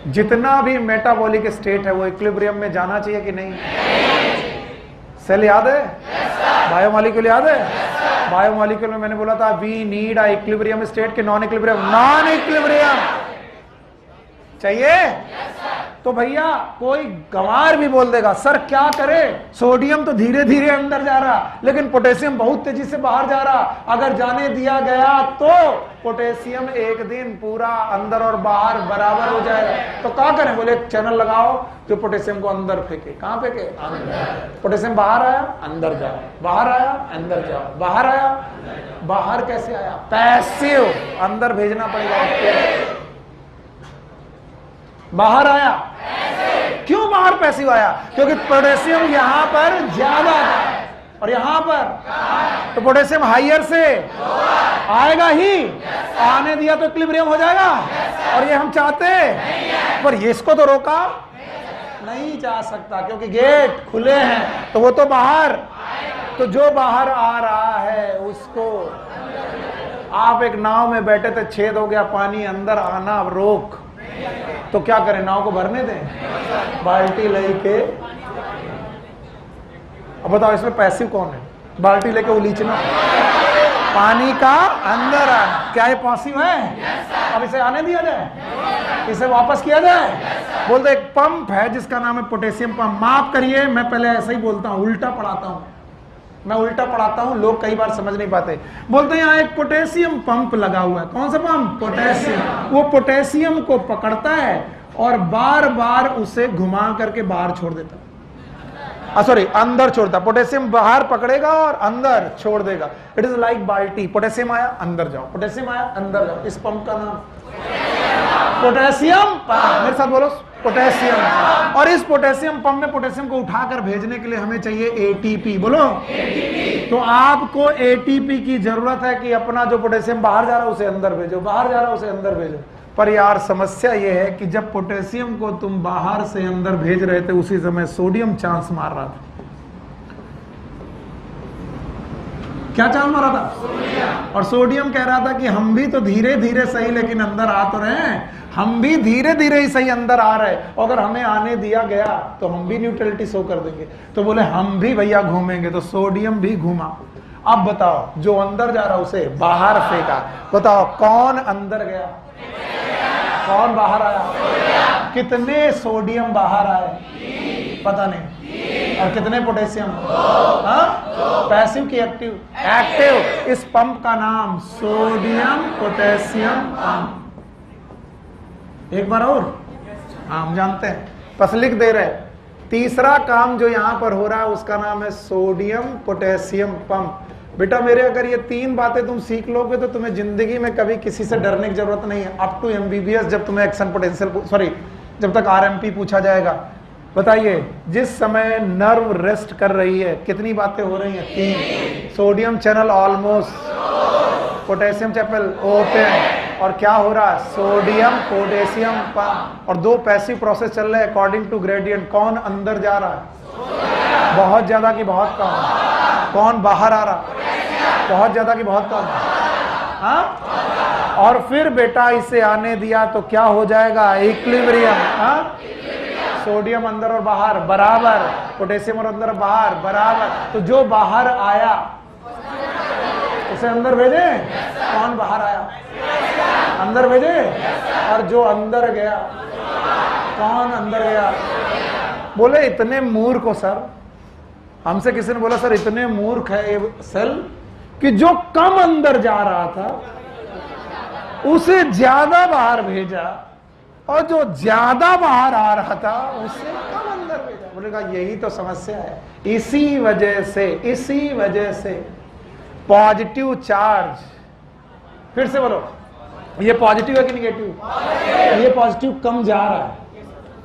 जितना भी मेटाबॉलिक स्टेट है वो इक्विलिब्रियम में जाना चाहिए कि नहीं? सेल याद है? बायोमॉलिक्यूल याद है? बायोमॉलिक्यूल में मैंने बोला था we need a equilibrium state के नॉन इक्विलिब्रियम? नॉन इक्विलिब्रियम चाहिए। तो भैया कोई गंवार भी बोल देगा सर क्या करे, सोडियम तो धीरे धीरे अंदर जा रहा लेकिन पोटेशियम बहुत तेजी से बाहर जा रहा, अगर जाने दिया गया तो पोटेशियम एक दिन पूरा अंदर और बाहर बराबर हो जाएगा। तो क्या करें? बोले एक चैनल लगाओ जो पोटेशियम को अंदर फेंके। कहां फेंके? अंदर। पोटेशियम बाहर आया, अंदर जाओ, बाहर आया, अंदर जाओ, बाहर आया, बाहर कैसे आया? पैसिव, अंदर भेजना पड़ेगा। बाहर आया, क्यों बाहर पैसिव आया? क्योंकि पोटेशियम यहां पर ज्यादा था और यहां पर, तो पोटेशियम हाइयर से आएगा ही, आने दिया तो इक्विलिब्रियम हो जाएगा। और ये हम चाहते हैं, पर ये इसको तो रोका नहीं जा सकता क्योंकि गेट खुले हैं, तो वो तो बाहर, तो जो बाहर आ रहा है उसको, आप एक नाव में बैठे थे, छेद हो गया, पानी अंदर आना रोक, तो क्या करें? नाव को भरने दें? बाल्टी लेके, अब बताओ इसमें पैसिव कौन है? बाल्टी लेके उलीचना, पानी का अंदर आना, क्या ये पॉसिबल है? अब इसे आने दिया जाए, इसे वापस किया जाए? बोलते एक पंप है जिसका नाम है पोटेशियम पंप। माफ करिए मैं पहले ऐसा ही बोलता हूं, उल्टा पढ़ाता हूं, मैं उल्टा पढ़ाता हूं, लोग कई बार समझ नहीं पाते। बोलते हैं यहाँ एक पोटेशियम पंप लगा हुआ है। कौन सा पंप? पोटेशियम। वो पोटेशियम को पकड़ता है और बार बार उसे घुमा करके बाहर छोड़ देता है, सॉरी अंदर छोड़ता। पोटेशियम बाहर पकड़ेगा और अंदर छोड़ देगा। इट इज लाइक बाल्टी, पोटेशियम आया अंदर जाओ, पोटेशियम आया अंदर जाओ। इस पंप का नाम पोटेशियम पंप। मेरे साथ बोलो पोटेशियम। और इस पोटेशियम पंप में पोटेशियम को उठाकर भेजने के लिए हमें चाहिए एटीपी। बोलो एटीपी। तो आपको एटीपी की जरूरत है कि अपना जो पोटेशियम बाहर जा रहा है उसे अंदर भेजो, बाहर जा रहा है उसे अंदर भेजो। पर यार समस्या यह है कि जब पोटेशियम को तुम बाहर से अंदर भेज रहे थे उसी समय सोडियम चांस मार रहा था। क्या चांस मारा था? सोडियम। और सोडियम कह रहा था कि हम भी तो धीरे धीरे सही लेकिन अंदर आ तो रहे हैं, हम भी धीरे धीरे ही सही अंदर आ रहे, अगर हमें आने दिया गया तो हम भी न्यूट्रलिटी शो कर देंगे। तो बोले हम भी भैया घूमेंगे, तो सोडियम भी घूमा। अब बताओ जो अंदर जा रहा उसे बाहर फेंका, बताओ कौन अंदर गया, कौन बाहर आया? कितने सोडियम बाहर आए? पता नहीं। और कितने पोटेशियम? पैसिव की एक्टिव? एक्टिव। इस पंप का नाम सोडियम पोटेशियम पंप। एक बार और, हम जानते हैं, बस लिख दे रहे। तीसरा काम जो यहां पर हो रहा है उसका नाम है सोडियम पोटेशियम पंप। बेटा मेरे अगर ये तीन बातें तुम सीख लोगे तो तुम्हें जिंदगी में कभी किसी से डरने की जरूरत नहीं है। अप टू एमबीबीएस जब तुम्हें एक्शन पोटेंशियल, सॉरी जब तक आरएमपी पूछा जाएगा। बताइए जिस समय नर्व रेस्ट कर रही है कितनी बातें हो रही हैं? तीन। Sodium channel almost, potassium channel open, और क्या हो रहा है? Sodium potassium pump. और दो पैसिव प्रोसेस चल रहे हैं अकॉर्डिंग टू ग्रेडियंट। कौन अंदर जा रहा है? बहुत ज्यादा कि बहुत कम? कौन बाहर आ रहा? बहुत ज्यादा कि बहुत कम? हाँ? और फिर बेटा इसे आने दिया तो क्या हो जाएगा? इक्विलिब्रियम। हाँ? सोडियम अंदर और बाहर बराबर, पोटेशियम और अंदर बाहर बराबर। तो जो बाहर आया उसे अंदर भेजे। कौन बाहर आया? अंदर भेजे। और जो अंदर गया, कौन अंदर गया? बोले इतने मूर्ख हो सर, हमसे किसी ने बोला सर इतने मूर्ख है ये सेल कि जो कम अंदर जा रहा था उसे ज्यादा बाहर भेजा, और जो ज्यादा बाहर आ रहा था उसे कम अंदर भेजा। बोलेगा यही तो समस्या है। इसी वजह से पॉजिटिव चार्ज, फिर से बोलो, ये पॉजिटिव है कि निगेटिव? ये पॉजिटिव कम जा रहा है,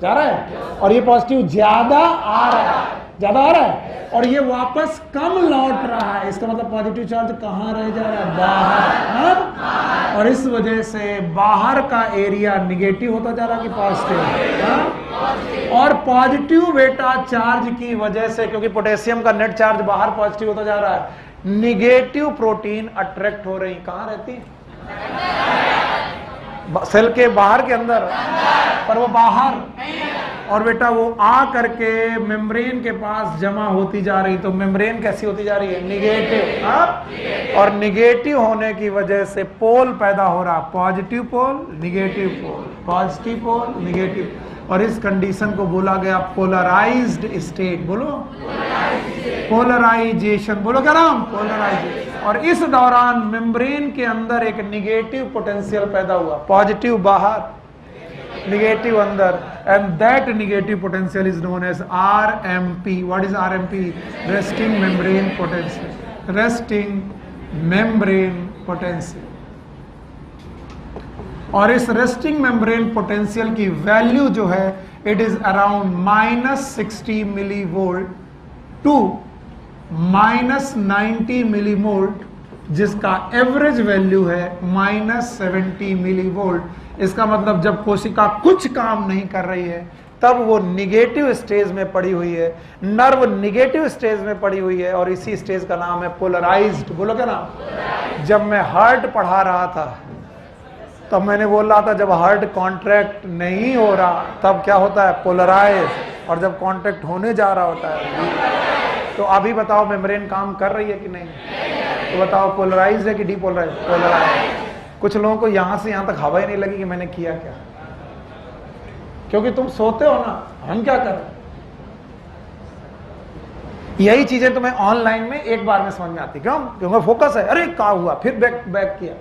जा रहा है, और ये पॉजिटिव ज्यादा आ रहा है, ज्यादा आ रहा है, और ये वापस कम लौट रहा है। इसका मतलब पॉजिटिव चार्ज कहाँ रह जा रहा है? बाहर। हाँ? और इस वजह से बाहर का एरिया निगेटिव होता जा रहा है कि पॉजिटिव? हाँ? और पॉजिटिव बेटा चार्ज की वजह से, क्योंकि पोटेशियम का नेट चार्ज बाहर पॉजिटिव होता जा रहा है, निगेटिव प्रोटीन अट्रैक्ट हो रही। कहां रहती है? सेल के बाहर के अंदर, पर वो बाहर, और बेटा वो आ करके मेम्ब्रेन के पास जमा होती जा रही। तो मेम्ब्रेन कैसी होती जा रही है? निगेटिव। हाँ? और निगेटिव होने की वजह से पोल पैदा हो रहा, पॉजिटिव पोल, निगेटिव पोल, पॉजिटिव पोल, निगेटिव। और इस कंडीशन को बोला गया पोलराइज्ड स्टेट। बोलो पोलराइजेशन, बोलो क्या नाम? पोलराइजेशन। और इस दौरान मेम्ब्रेन के अंदर एक निगेटिव पोटेंशियल पैदा हुआ, पॉजिटिव बाहर, निगेटिव अंदर, and that negative potential is known as RMP। What is RMP? Resting membrane potential. Resting membrane potential. और इस रेस्टिंग मेम्ब्रेन पोटेंशियल की वैल्यू जो है, it is around -60 millivolt to -90 millivolt, जिसका एवरेज वैल्यू है -70 मिलीवोल्ट। इसका मतलब जब कोशिका कुछ काम नहीं कर रही है तब वो निगेटिव स्टेज में पड़ी हुई है, नर्व निगेटिव स्टेज में पड़ी हुई है, और इसी स्टेज का नाम है पोलराइज्ड। बोलो क्या नाम? जब मैं हार्ट पढ़ा रहा था तब मैंने बोल रहा था जब हार्ट कॉन्ट्रैक्ट नहीं हो रहा तब क्या होता है? पोलराइज। और जब कॉन्ट्रैक्ट होने जा रहा होता है। तो अभी बताओ मेम्ब्रेन काम कर रही है कि नहीं? तो बताओ पोलराइज है कि डीपोलराइज? पोलराइज। कुछ लोगों को यहां से यहां तक हवा ही नहीं लगी कि मैंने किया क्या, क्योंकि तुम सोते हो ना, हम क्या करें? यही चीजें तुम्हें ऑनलाइन में एक बार में समझ में आती। क्यों? क्योंकि फोकस है। अरे क्या हुआ, फिर बैक किया,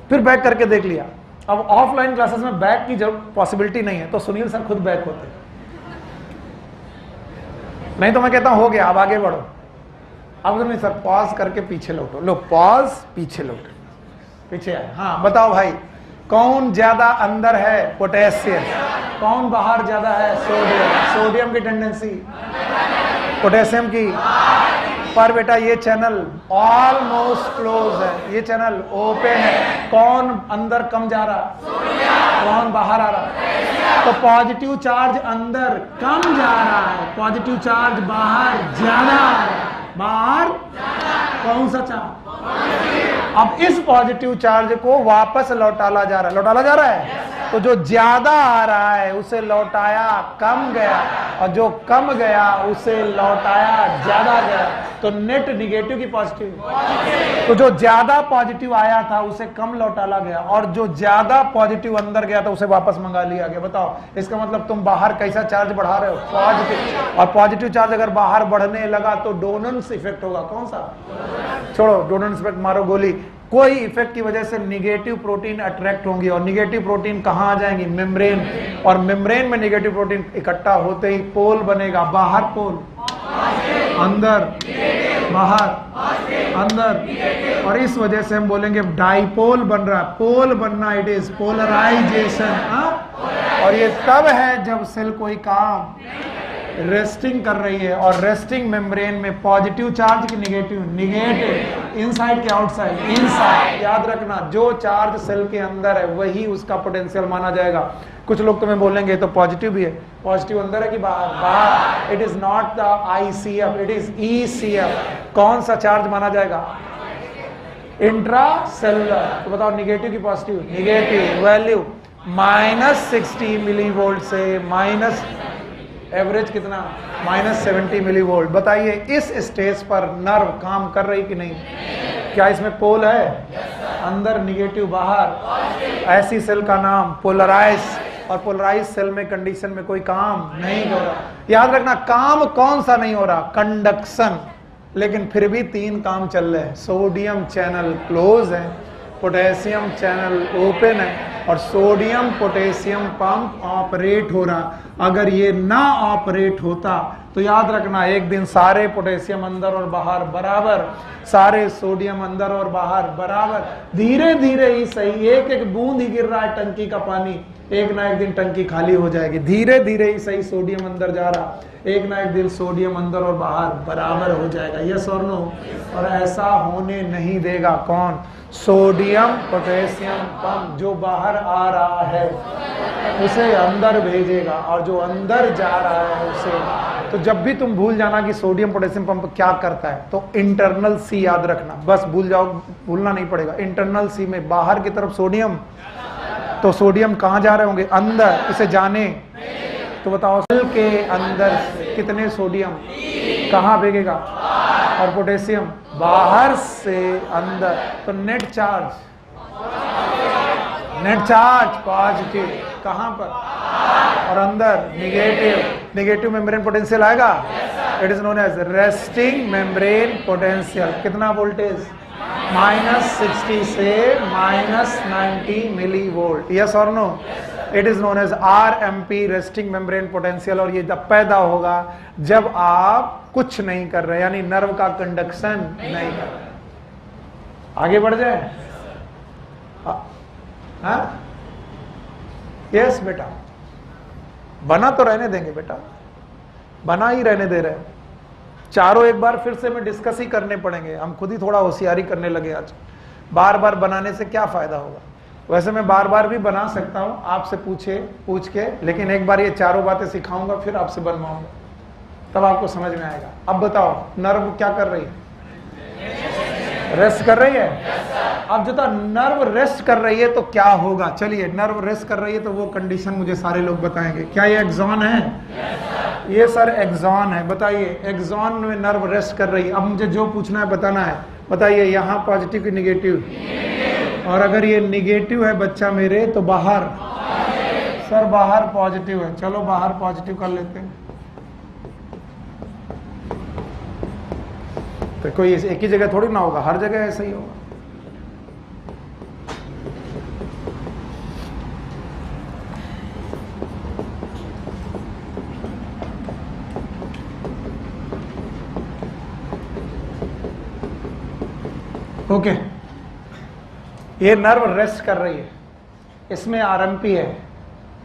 फिर बैक करके देख लिया। अब ऑफलाइन क्लासेस में बैक की जब पॉसिबिलिटी नहीं है तो सुनील सर खुद बैक होते, नहीं तो मैं कहता हूं हो गया, अब आगे बढ़ो। अब नहीं सर, पॉज करके पीछे लौटो। लो पॉज, पीछे लौटो, पीछे आए। हाँ बताओ भाई, कौन ज्यादा अंदर है? पोटेशियम। कौन बाहर ज्यादा है? सोडियम। सोडियम की टेंडेंसी, पोटेशियम की। पर बेटा ये चैनल ऑलमोस्ट क्लोज है, ये चैनल ओपन है। कौन अंदर कम जा रहा? कौन बाहर आ रहा? तो पॉजिटिव चार्ज अंदर कम जा रहा है, पॉजिटिव चार्ज बाहर ज्यादा आ रहा है। बाहर कौन सा चार्ज? अब इस पॉजिटिव चार्ज को वापस लौटाला जा रहा है, लौटाला जा रहा है। तो जो ज्यादा आ रहा है उसे लौटाया कम गया, और जो कम गया उसे लौटाया ज्यादा गया। तो नेट निगेटिव की पॉजिटिव? तो जो ज्यादा पॉजिटिव आया था उसे कम लौटाला गया, और जो ज्यादा पॉजिटिव अंदर गया था उसे वापस मंगा लिया गया। बताओ, इसका मतलब तुम बाहर कैसा चार्ज बढ़ा रहे हो? पॉजिटिव। और पॉजिटिव चार्ज अगर बाहर बढ़ने लगा तो डोनन्स इफेक्ट होगा। कौन सा? छोड़ो, डोनन्स इफेक्ट मारो गोली। कोई इफेक्ट की वजह से निगेटिव प्रोटीन अट्रैक्ट होंगी, और निगेटिव प्रोटीन कहां आ जाएंगी? मेम्ब्रेन। और मेम्ब्रेन में निगेटिव प्रोटीन इकट्ठा होते ही पोल बनेगा। बाहर पोल, अंदर, बाहर, अंदर। और इस वजह से हम बोलेंगे डाइपोल बन रहा है। पोल बनना, इट इज पोलराइजेशन। और ये तब है जब सेल कोई काम रेस्टिंग कर रही है, और रेस्टिंग मेम्ब्रेन में पॉजिटिव चार्ज की निगेटिव? निगेटिव। इनसाइड के आउटसाइड? इनसाइड। याद रखना, जो चार्ज सेल के अंदर है वही उसका पोटेंशियल माना जाएगा। कुछ लोग तुम्हें बोलेंगे तो पॉजिटिव भी है। पॉजिटिव अंदर है कि बाहर? बाहर। It is not the ICF, it is ECF। कौन सा चार्ज माना जाएगा? Intra cellular. तो बताओ निगेटिव की पॉजिटिव? निगेटिव। वैल्यू -60 मिलीवोल्ट से माइनस, एवरेज कितना? -70 मिलीवोल्ट। बताइए इस स्टेज पर नर्व काम कर रही कि नहीं? क्या इसमें पोल है? अंदर निगेटिव, बाहर। ऐसी सेल का नाम पोलराइज। और पोलराइज सेल में कंडीशन में कोई काम नहीं हो रहा। याद रखना, काम कौन सा नहीं हो रहा? कंडक्शन। लेकिन फिर भी 3 काम चल रहे हैं। सोडियम चैनल क्लोज है, पोटेशियम चैनल ओपन है, और सोडियम पोटेशियम पंप ऑपरेट हो रहा। अगर ये ना ऑपरेट होता तो याद रखना एक दिन सारे पोटेशियम अंदर और बाहर बराबर, सारे सोडियम अंदर और बाहर बराबर, धीरे धीरे ही सही, एक एक बूंद ही गिर रहा है टंकी का पानी, एक ना एक दिन टंकी खाली हो जाएगी। धीरे धीरे ही सही सोडियम अंदर जा रहा, एक ना एक दिन सोडियम अंदर और बाहर बराबर हो जाएगा। यस और नो? और ऐसा होने नहीं देगा कौन? सोडियम पोटेशियम पंप जो बाहर आ रहा है उसे अंदर भेजेगा, और जो अंदर जा रहा है उसे। तो जब भी तुम भूल जाना कि सोडियम पोटेशियम पंप क्या करता है, तो इंटरनल सी याद रखना, बस भूल जाओ, भूलना नहीं पड़ेगा। इंटरनल सी में बाहर की तरफ सोडियम, तो सोडियम कहां जा रहे होंगे? अंदर। इसे जाने तो बताओ, सेल के अंदर कितने सोडियम कहां भेगेगा? और पोटेशियम बाहर से अंदर। तो नेट चार्ज पॉजिटिव कहां पर? और अंदर निगेटिव। निगेटिव मेम्ब्रेन पोटेंशियल आएगा। It is known as resting membrane potential. कितना वोल्टेज? -60 से -90 मिली वोल्ट। यस और no? It is known as RMP, resting membrane potential. और ये जब पैदा होगा जब आप कुछ नहीं कर रहे, यानी नर्व का कंडक्शन नहीं कर रहे। आगे बढ़ जाए? हाँ यस बेटा, बना तो रहने देंगे बेटा, बना ही रहने दे रहे हैं। चारों एक बार फिर से मैं डिस्कस ही करने पड़ेंगे, हम खुद ही थोड़ा होशियारी करने लगे आज। बार बार बनाने से क्या फायदा होगा? वैसे मैं बार बार भी बना सकता हूं, आपसे पूछ के, लेकिन एक बार ये चारों बातें सिखाऊंगा फिर आपसे बनवाऊंगा, तब आपको समझ में आएगा। अब बताओ, नर्व क्या कर रही है? रेस्ट कर रही है। अब जो नर्व रेस्ट कर रही है तो क्या होगा? चलिए, नर्व रेस्ट कर रही है तो वो कंडीशन मुझे सारे लोग बताएंगे। क्या ये एक्सॉन है? ये सर एक्सॉन है। बताइए, एक्सॉन में नर्व रेस्ट कर रही है। अब मुझे जो पूछना है बताना है। बताइए, यहाँ पॉजिटिव की निगेटिव? और अगर ये निगेटिव है बच्चा मेरे, तो बाहर? सर बाहर पॉजिटिव है। चलो बाहर पॉजिटिव कर लेते हैं। तो कोई एक ही जगह थोड़ी ना होगा, हर जगह ऐसा ही होगा। ओके, ये नर्व रेस्ट कर रही है, इसमें RMP है,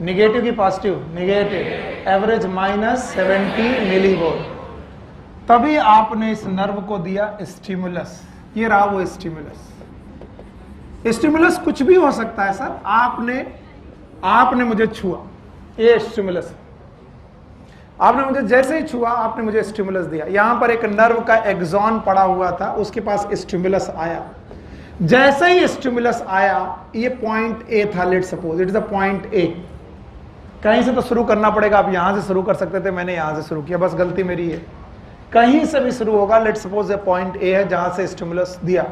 निगेटिव की पॉजिटिव? निगेटिव। Average -70 millivolt. तभी आपने इस नर्व को दिया स्टिमुलस। ये रहा वो स्टिमुलस। स्टिमुलस कुछ भी हो सकता है सर। आपने मुझे छुआ, ये स्टिमुलस। आपने मुझे जैसे ही छुआ, आपने मुझे स्टिमुलस दिया। यहां पर एक नर्व का एक्सॉन पड़ा हुआ था, उसके पास स्टिमुलस आया। जैसे ही स्टिमुलस आया, ये पॉइंट A था, let suppose it is the point A। कहीं से तो शुरू करना पड़ेगा। आप यहां से शुरू कर सकते थे, मैंने यहां से शुरू किया, बस गलती मेरी है। कहीं से भी शुरू होगा। लेट सपोज ये पॉइंट A है जहां से स्टिमुलस दिया।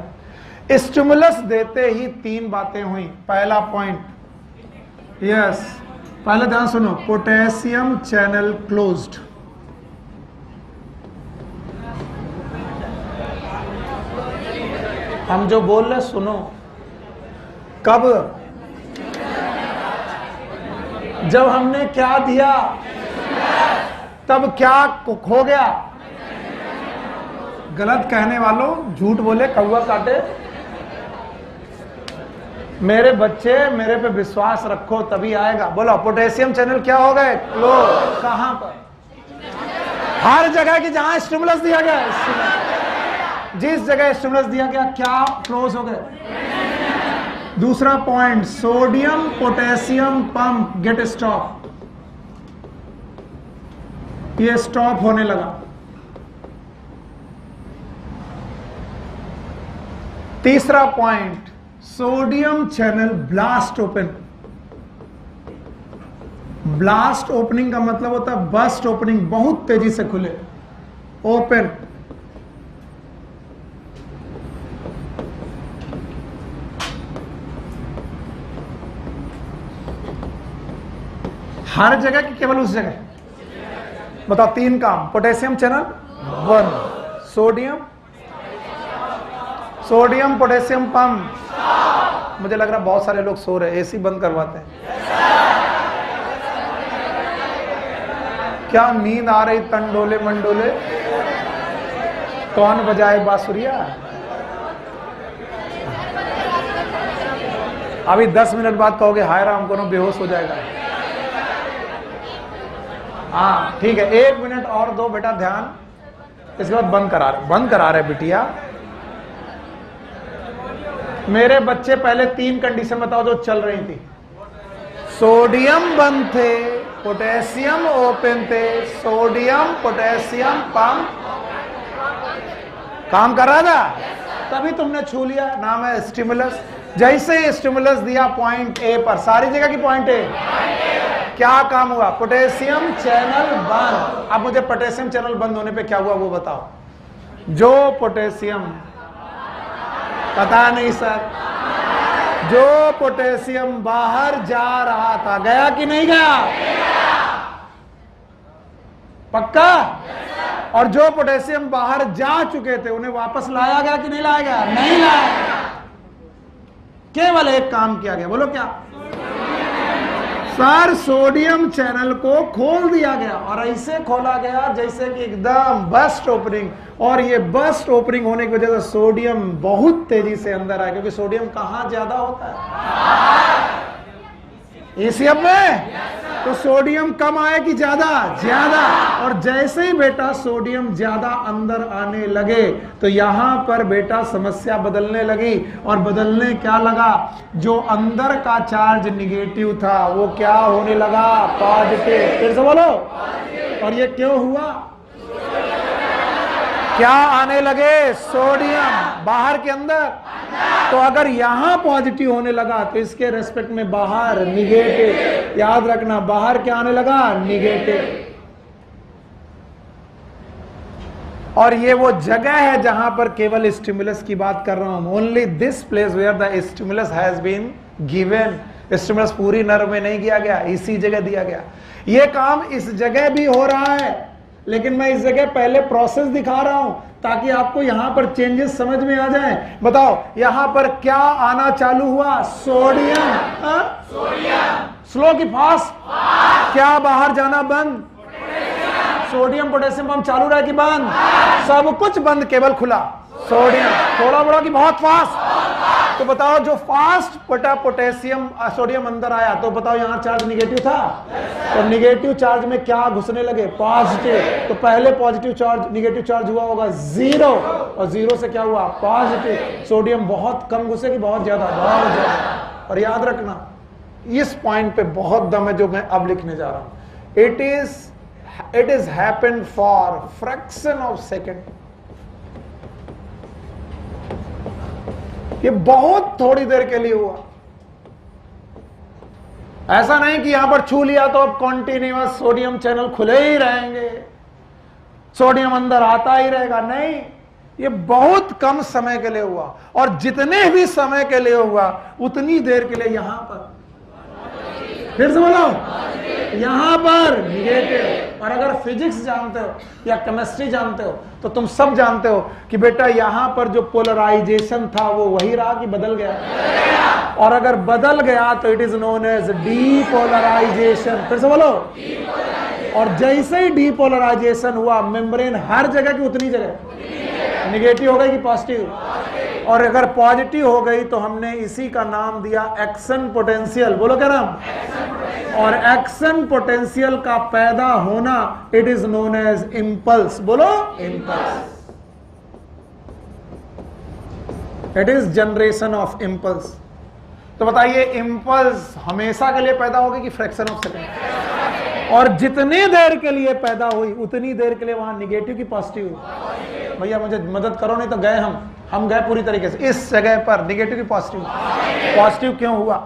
स्टिमुलस देते ही तीन बातें हुई। पहला पॉइंट, यस, पहले ध्यान सुनो, पोटेशियम चैनल क्लोज्ड। हम जो बोल रहे सुनो। कब? जब हमने क्या दिया, तब क्या खो गया? गलत कहने वालों, झूठ बोले कौवा काटे। मेरे बच्चे, मेरे पे विश्वास रखो, तभी आएगा। बोलो, पोटेशियम चैनल क्या हो गए? क्लोज। कहां पर? हर जगह की जहां स्टिमुलस दिया गया, जिस जगह स्टिमुलस दिया गया, क्या क्लोज हो गए? दूसरा point, sodium potassium pump get stop. ये स्टॉप होने लगा। तीसरा point, sodium channel blast open. Blast opening का मतलब होता है बस्ट ओपनिंग, बहुत तेजी से खुले, ओपन। हर जगह की केवल उस जगह? बताओ, तीन काम। Potassium channel 1, sodium potassium pump. मुझे लग रहा बहुत सारे लोग सो रहे हैं, AC बंद करवाते हैं। क्या नींद आ रही तन डोले मंडोले, कौन बजाए बांसुरिया। अभी 10 मिनट बाद कहोगे हाय राम कोनो बेहोश हो जाएगा। हाँ ठीक है, 1 मिनट और दो बेटा ध्यान, इसके बाद बंद करा रहे बिटिया। मेरे बच्चे पहले 3 कंडीशन बताओ जो चल रही थी। सोडियम बंद थे, पोटेशियम ओपन थे, सोडियम पोटेशियम पंप काम कर रहा था, तभी तुमने छू लिया, नाम है स्टिमुलस। जैसे ही स्टिमुलस दिया पॉइंट ए पर, सारी जगह की पॉइंट ए, क्या काम हुआ, पोटेशियम चैनल बंद। अब मुझे पोटेशियम चैनल बंद होने पे क्या हुआ वो बताओ। जो पोटेशियम, पता नहीं सर, जो पोटेशियम बाहर जा रहा था गया कि नहीं गया, पक्का। और जो पोटेशियम बाहर जा चुके थे उन्हें वापस लाया गया कि नहीं लाया गया, नहीं लाया गया। केवल एक काम किया गया, बोलो क्या सर, सोडियम चैनल को खोल दिया गया, और ऐसे खोला गया जैसे कि एकदम बस्ट ओपनिंग। और ये बस्ट ओपनिंग होने की वजह से सोडियम बहुत तेजी से अंदर आया, क्योंकि सोडियम कहां ज्यादा होता है, ईसीएम में। तो सोडियम कम आए कि ज्यादा, ज्यादा। और जैसे ही बेटा सोडियम ज्यादा अंदर आने लगे तो यहां पर बेटा समस्या बदलने लगी। और बदलने क्या लगा, जो अंदर का चार्ज निगेटिव था वो क्या होने लगा, पॉजिटिव। फिर से बोलो। और ये क्यों हुआ, क्या आने लगे, सोडियम बाहर के अंदर। तो अगर यहां पॉजिटिव होने लगा तो इसके रेस्पेक्ट में बाहर निगेटिव। याद रखना, बाहर क्या आने लगा, निगेटिव। और ये वो जगह है जहां पर केवल स्टिमुलस की बात कर रहा हूं। Only this place where the stimulus has been given. Stimulus पूरी नर्व में नहीं किया गया, इसी जगह दिया गया। ये काम इस जगह भी हो रहा है, लेकिन मैं इस जगह पहले प्रोसेस दिखा रहा हूं ताकि आपको यहां पर चेंजेस समझ में आ जाएं। बताओ यहां पर क्या आना चालू हुआ, सोडियम। स्लो की फास्ट, क्या बाहर जाना बंद, सोडियम पोटेशियम पंप चालू रहा कि बंद, सब कुछ बंद, केवल खुला सोडियम। थोड़ा बड़ा कि बहुत फास्ट। तो बताओ जो फास्ट पोटेशियम सोडियम अंदर आया, तो बताओ यहां चार्ज निगेटिव था, तो निगेटिव चार्ज में क्या घुसने लगे, पॉजिटिव। तो पहले पॉजिटिव चार्ज, निगेटिव चार्ज हुआ होगा 0, और 0 से क्या हुआ, पॉजिटिव। सोडियम बहुत कम घुसेगी, बहुत ज्यादा, बहुत ज्यादा। और याद रखना इस पॉइंट पे बहुत दम है जो मैं अब लिखने जा रहा हूं। It is happened for fraction of second. ये बहुत थोड़ी देर के लिए हुआ, ऐसा नहीं कि यहां पर छू लिया तो अब कॉन्टिन्यूअस सोडियम चैनल खुले ही रहेंगे, सोडियम अंदर आता ही रहेगा, नहीं। ये बहुत कम समय के लिए हुआ, और जितने भी समय के लिए हुआ उतनी देर के लिए यहां पर, फिर से बोलो, यहां पर निगेटिव। और अगर फिजिक्स जानते हो या केमिस्ट्री जानते हो तो तुम सब जानते हो कि बेटा यहां पर जो पोलराइजेशन था वो वही रहा कि बदल गया, और अगर बदल गया तो it is known as depolarisation. फिर से बोलो। और जैसे ही डीपोलराइजेशन हुआ, मेम्ब्रेन हर जगह की उतनी जगह निगेटिव हो गई कि पॉजिटिव, और अगर पॉजिटिव हो गई तो हमने इसी का नाम दिया एक्शन पोटेंशियल। बोलो क्या नाम, और एक्शन पोटेंशियल का पैदा होना it is known as impulse. बोलो, impulse. It is generation of impulse. तो बताइए इंपल्स हमेशा के लिए पैदा होगी कि फ्रैक्शन ऑफ सेकेंड? और जितनी देर के लिए पैदा हुई उतनी देर के लिए वहां निगेटिव की पॉजिटिव। भैया मुझे मदद करो, नहीं तो गए हम गए पूरी तरीके से। इस जगह पर निगेटिव की पॉजिटिव। पॉजिटिव क्यों हुआ?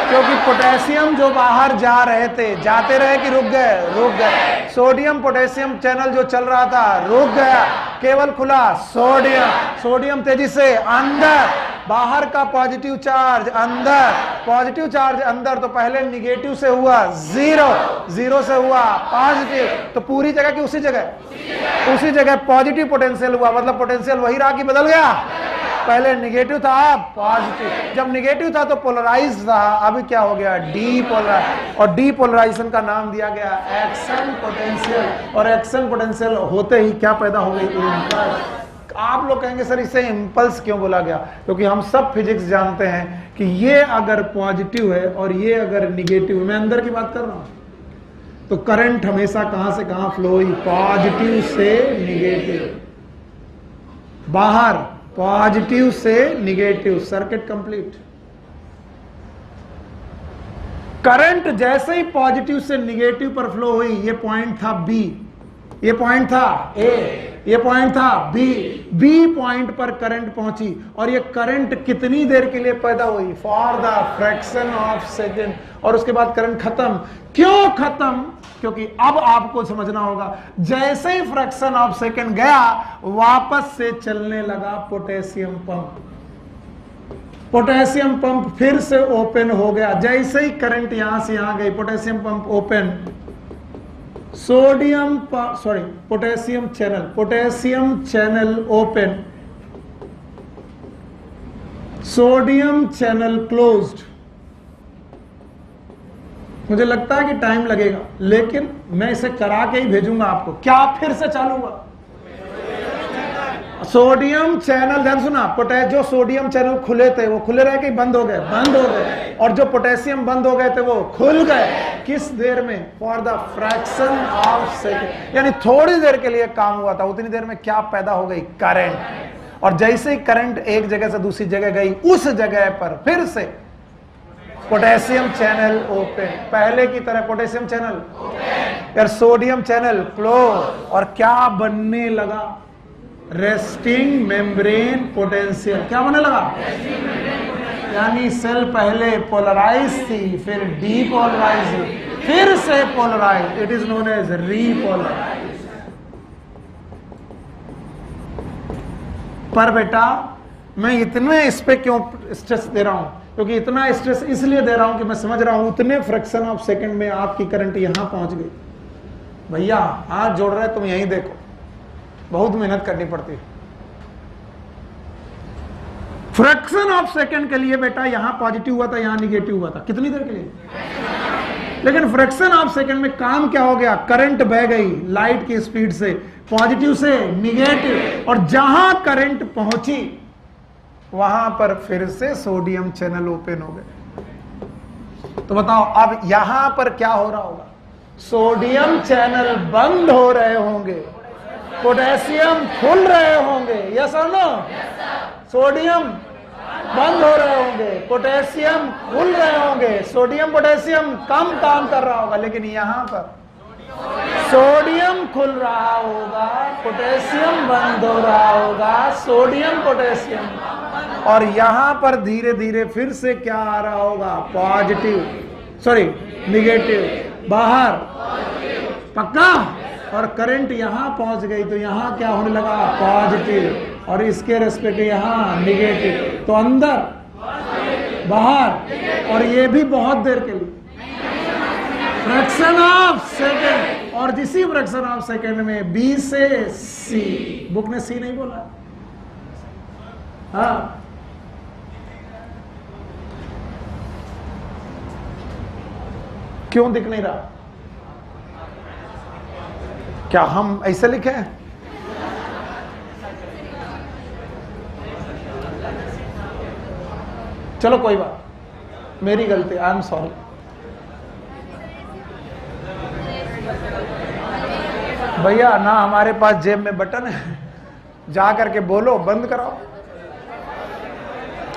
क्योंकि पोटेशियम जो बाहर जा रहे थे, जाते रहे कि रुक गए? रुक गए। सोडियम पोटेशियम चैनल जो चल रहा था रुक गया, केवल खुला सोडियम। सोडियम तेजी से अंदर, बाहर का पॉजिटिव चार्ज अंदर, पॉजिटिव चार्ज अंदर। तो पहले निगेटिव से हुआ 0, 0 से हुआ पॉजिटिव, तो पूरी जगह की उसी जगह पॉजिटिव पोटेंशियल हुआ। मतलब पोटेंशियल वही रहा कि बदल गया? पहले निगेटिव था, पॉजिटिव। जब निगेटिव था तो पोलराइज था, अभी क्या हो गया, डीपोलराइज। और डीपोलराइजेशन का नाम दिया गया एक्शन पोटेंशियल। और एक्शन पोटेंशियल होते ही क्या पैदा हो गई, इम्पल्स। आप लोग कहेंगे सर इसे इम्पल्स क्यों बोला गया? क्योंकि हम सब फिजिक्स जानते हैं कि ये अगर पॉजिटिव है और ये अगर निगेटिव, मैं अंदर की बात कर रहा हूं, तो करंट हमेशा कहां से कहां फ्लो हुई, पॉजिटिव से निगेटिव। बाहर पॉजिटिव से निगेटिव, सर्किट कंप्लीट। करंट जैसे ही पॉजिटिव से निगेटिव पर फ्लो हुई, ये पॉइंट था बी, ये पॉइंट था ए, ये पॉइंट था बी, बी पॉइंट पर करंट पहुंची। और ये करंट कितनी देर के लिए पैदा हुई, for the fraction of second. और उसके बाद करंट खत्म। क्यों खत्म? क्योंकि अब आपको समझना होगा, जैसे ही फ्रैक्शन ऑफ सेकेंड गया, वापस से चलने लगा पोटेशियम पंप। पोटेशियम पंप फिर से ओपन हो गया। जैसे ही करंट यहां से यहां गई, potassium pump open, potassium channel open, sodium channel closed. मुझे लगता है कि टाइम लगेगा, लेकिन मैं इसे करा के ही भेजूंगा आपको। क्या फिर से चालू हुआ? सोडियम चैनल, ध्यान सुना, जो सोडियम चैनल खुले थे वो खुले रह के बंद हो गए, बंद हो गए। और जो पोटेशियम बंद हो गए थे वो खुल गए। किस देर में? For the fraction of second. यानी थोड़ी देर के लिए काम हुआ था, उतनी देर में क्या पैदा हो गई, करंट। और जैसे ही करंट एक जगह से दूसरी जगह गई, उस जगह पर फिर से पोटेशियम चैनल ओपन, पहले की तरह पोटेशियम चैनल, फिर सोडियम चैनल क्लोज। और क्या बनने लगा, रेस्टिंग मेम्ब्रेन पोटेंशियल। क्या बनने लगा? यानी सेल पहले पोलराइज थी, फिर डीपोलराइज हुई, फिर से polarise. It is known as repolarise. पर बेटा मैं इतने इस पे क्यों स्ट्रेस दे रहा हूं? क्योंकि इतना स्ट्रेस इसलिए दे रहा हूं कि मैं समझ रहा हूं उतने फ्रैक्शन ऑफ सेकंड में आपकी करंट यहां पहुंच गई। भैया हाथ जोड़ रहे तुम यहीं देखो, बहुत मेहनत करनी पड़ती है। फ्रैक्शन ऑफ सेकंड के लिए बेटा यहां पॉजिटिव हुआ था, यहां निगेटिव हुआ था, कितनी देर के लिए? लेकिन फ्रैक्शन ऑफ सेकंड में काम क्या हो गया, करंट बह गई लाइट की स्पीड से, पॉजिटिव से निगेटिव। और जहां करंट पहुंची वहां पर फिर से सोडियम चैनल ओपन हो गए। तो बताओ अब यहां पर क्या हो रहा होगा, सोडियम चैनल बंद हो रहे होंगे, पोटेशियम खुल रहे होंगे, यस और नो? सोडियम बंद हो रहे होंगे, पोटेशियम खुल रहे होंगे, सोडियम पोटेशियम कम काम कर रहा होगा। लेकिन यहां पर सोडियम खुल रहा होगा, पोटेशियम बंद हो रहा होगा, सोडियम पोटेशियम। और यहां पर धीरे धीरे फिर से क्या आ रहा होगा, निगेटिव, बाहर, पक्का। और करंट यहां पहुंच गई तो यहां क्या होने लगा, पॉजिटिव। और इसके रेस्पेक्ट यहां निगेटिव। तो अंदर, बाहर, और ये भी बहुत देर के लिए, फ्रैक्शन ऑफ सेकेंड। और जिसी फ्रैक्शन ऑफ सेकेंड में बी से सी, बुक ने सी नहीं बोला, हाँ, क्यों दिख नहीं रहा? क्या हम ऐसे लिखे हैं? चलो कोई बात, मेरी गलती, आई एम सॉरी। भैया ना हमारे पास जेब में बटन है, जा करके बोलो बंद कराओ,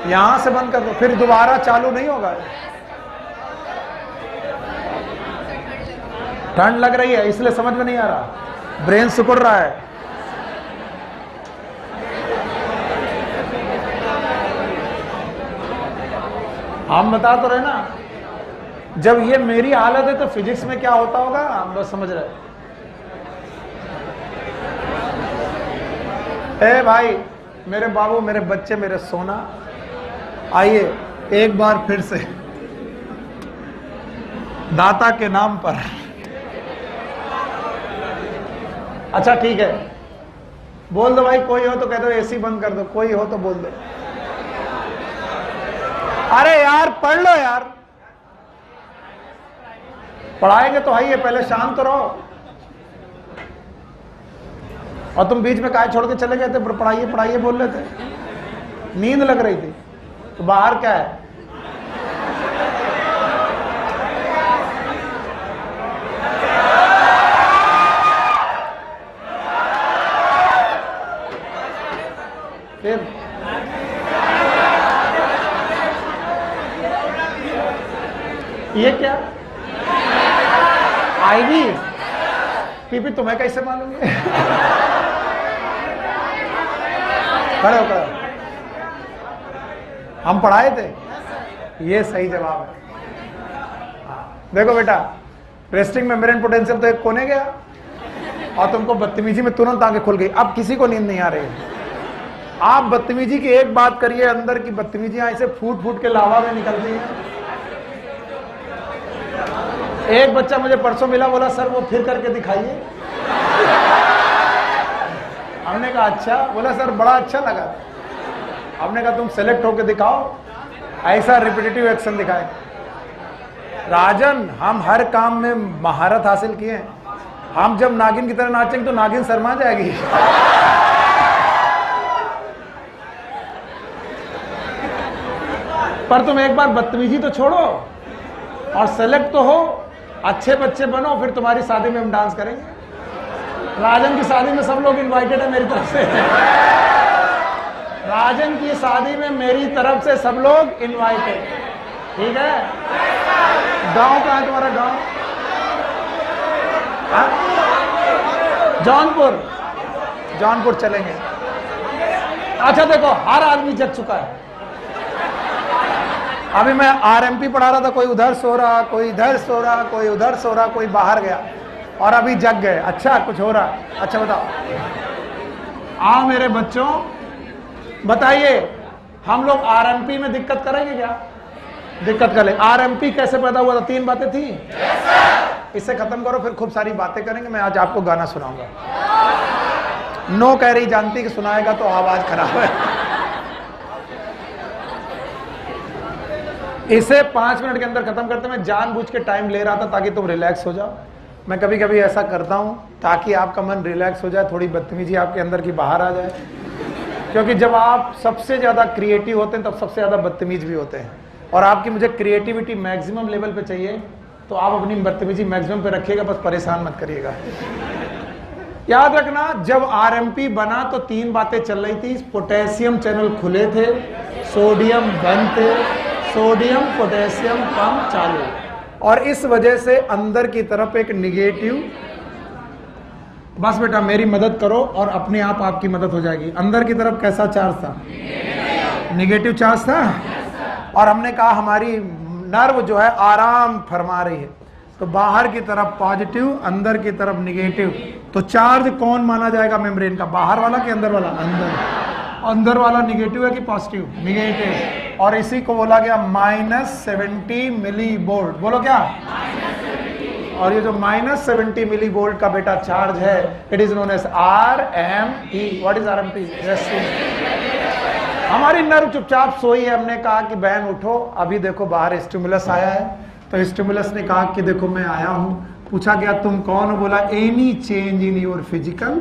यहां से बंद कर दो, फिर दोबारा चालू नहीं होगा। ठंड लग रही है इसलिए समझ में नहीं आ रहा, ब्रेन सिकुड़ रहा है। हम बता तो रहे ना, जब ये मेरी हालत है तो फिजिक्स में क्या होता होगा, हम बस समझ रहे। ए भाई, मेरे बाबू, मेरे बच्चे, मेरे सोना, आइए एक बार फिर से दाता के नाम पर। अच्छा ठीक है, बोल दो भाई, कोई हो तो कह दो एसी बंद कर दो, कोई हो तो बोल दो। अरे यार पढ़ लो यार, पढ़ाएंगे तो है ही है, पहले शांत तो रहो। और तुम बीच में काय छोड़ के चले गए थे, पढ़ाइए पढ़ाइए बोल रहे थे, नींद लग रही थी। तो बाहर क्या है? फिर ये क्या आईवी पीपी, तुम्हें कैसे मालूम है? खड़े हो, खड़े हो। हम पढ़ाए थे, ये सही जवाब है। देखो बेटा, रेस्टिंग मेम्ब्रेन पोटेंशियल तो एक कोने गया और तुमको बदतमीजी में तुरंत आंखें खुल गई। अब किसी को नींद नहीं आ रही। आप बदतमीजी की एक बात करिए, अंदर की बदतमीजियां ऐसे फूट फूट के लावा में निकलती हैं। एक बच्चा मुझे परसों मिला, बोला सर वो फिर करके दिखाइए। हमने कहा अच्छा, बोला सर बड़ा अच्छा लगा। हमने कहा तुम सेलेक्ट होके दिखाओ, ऐसा रिपीटेटिव एक्शन दिखाए। राजन, हम हर काम में महारत हासिल किए हैं। हम जब नागिन की तरह नाचेंगे तो नागिन शर्मा जाएगी। पर तुम एक बार बदतमीजी तो छोड़ो और सेलेक्ट तो हो, अच्छे बच्चे बनो, फिर तुम्हारी शादी में हम डांस करेंगे। राजन की शादी में सब लोग इनवाइटेड है मेरी तरफ से। राजन की शादी में मेरी तरफ से सब लोग इनवाइटेड, ठीक है? गांव कहाँ है तुम्हारा? गांव जौनपुर। जौनपुर चलेंगे। अच्छा देखो, हर आदमी जग चुका है। अभी मैं आरएमपी पढ़ा रहा था, कोई उधर सो रहा, कोई इधर सो रहा, कोई उधर सो रहा, कोई बाहर गया, और अभी जग गए। अच्छा कुछ हो रहा। अच्छा बताओ, आओ मेरे बच्चों, बताइए हम लोग आरएमपी में दिक्कत करेंगे क्या? दिक्कत कर ले। आरएमपी कैसे पैदा हुआ था? 3 बातें थी। इससे खत्म करो, फिर खूब सारी बातें करेंगे। मैं आज आपको गाना सुनाऊंगा। नो कह रही, जानती कि सुनाएगा तो आवाज खराब है। इसे 5 मिनट के अंदर खत्म करते। मैं जानबूझ के टाइम ले रहा था ताकि तुम रिलैक्स हो जाओ। मैं कभी कभी ऐसा करता हूं ताकि आपका मन रिलैक्स हो जाए, थोड़ी बदतमीजी आपके अंदर की बाहर आ जाए। क्योंकि जब आप सबसे ज्यादा क्रिएटिव होते हैं तब सबसे ज्यादा बदतमीज भी होते हैं। और आपकी मुझे क्रिएटिविटी मैक्सिमम लेवल पे चाहिए, तो आप अपनी बदतमीजी मैक्सिमम पे रखिएगा, बस परेशान मत करिएगा। याद रखना, जब आरएमपी बना तो 3 बातें चल रही थी। पोटेशियम चैनल खुले थे, सोडियम बंद थे, सोडियम पोटेशियम पंप चालू। और इस वजह से अंदर की तरफ एक निगेटिव, बस बेटा मेरी मदद करो और अपने आप आपकी मदद हो जाएगी। अंदर की तरफ कैसा चार्ज था? निगेटिव चार्ज था। और हमने कहा हमारी नर्व जो है आराम फरमा रही है, तो बाहर की तरफ पॉजिटिव, अंदर की तरफ निगेटिव। तो चार्ज कौन माना जाएगा मेम्ब्रेन का? बाहर वाला कि अंदर वाला? अंदर। अंदर वाला निगेटिव है कि पॉजिटिव? निगेटिव। और इसी को बोला गया -70 मिली वोल्ट। बोलो क्या? और ये जो -70 मिली वोल्ट का बेटा चार्ज है, it is known as RMP। What is RMP? हमारी नर्व चुपचाप सोई है। हमने कहा कि बहन उठो, अभी देखो बाहर स्टिमुलस आया है। तो स्टिमुलस ने कहा कि देखो मैं आया हूं। पूछा गया तुम कौन हो? बोला any change in your physical,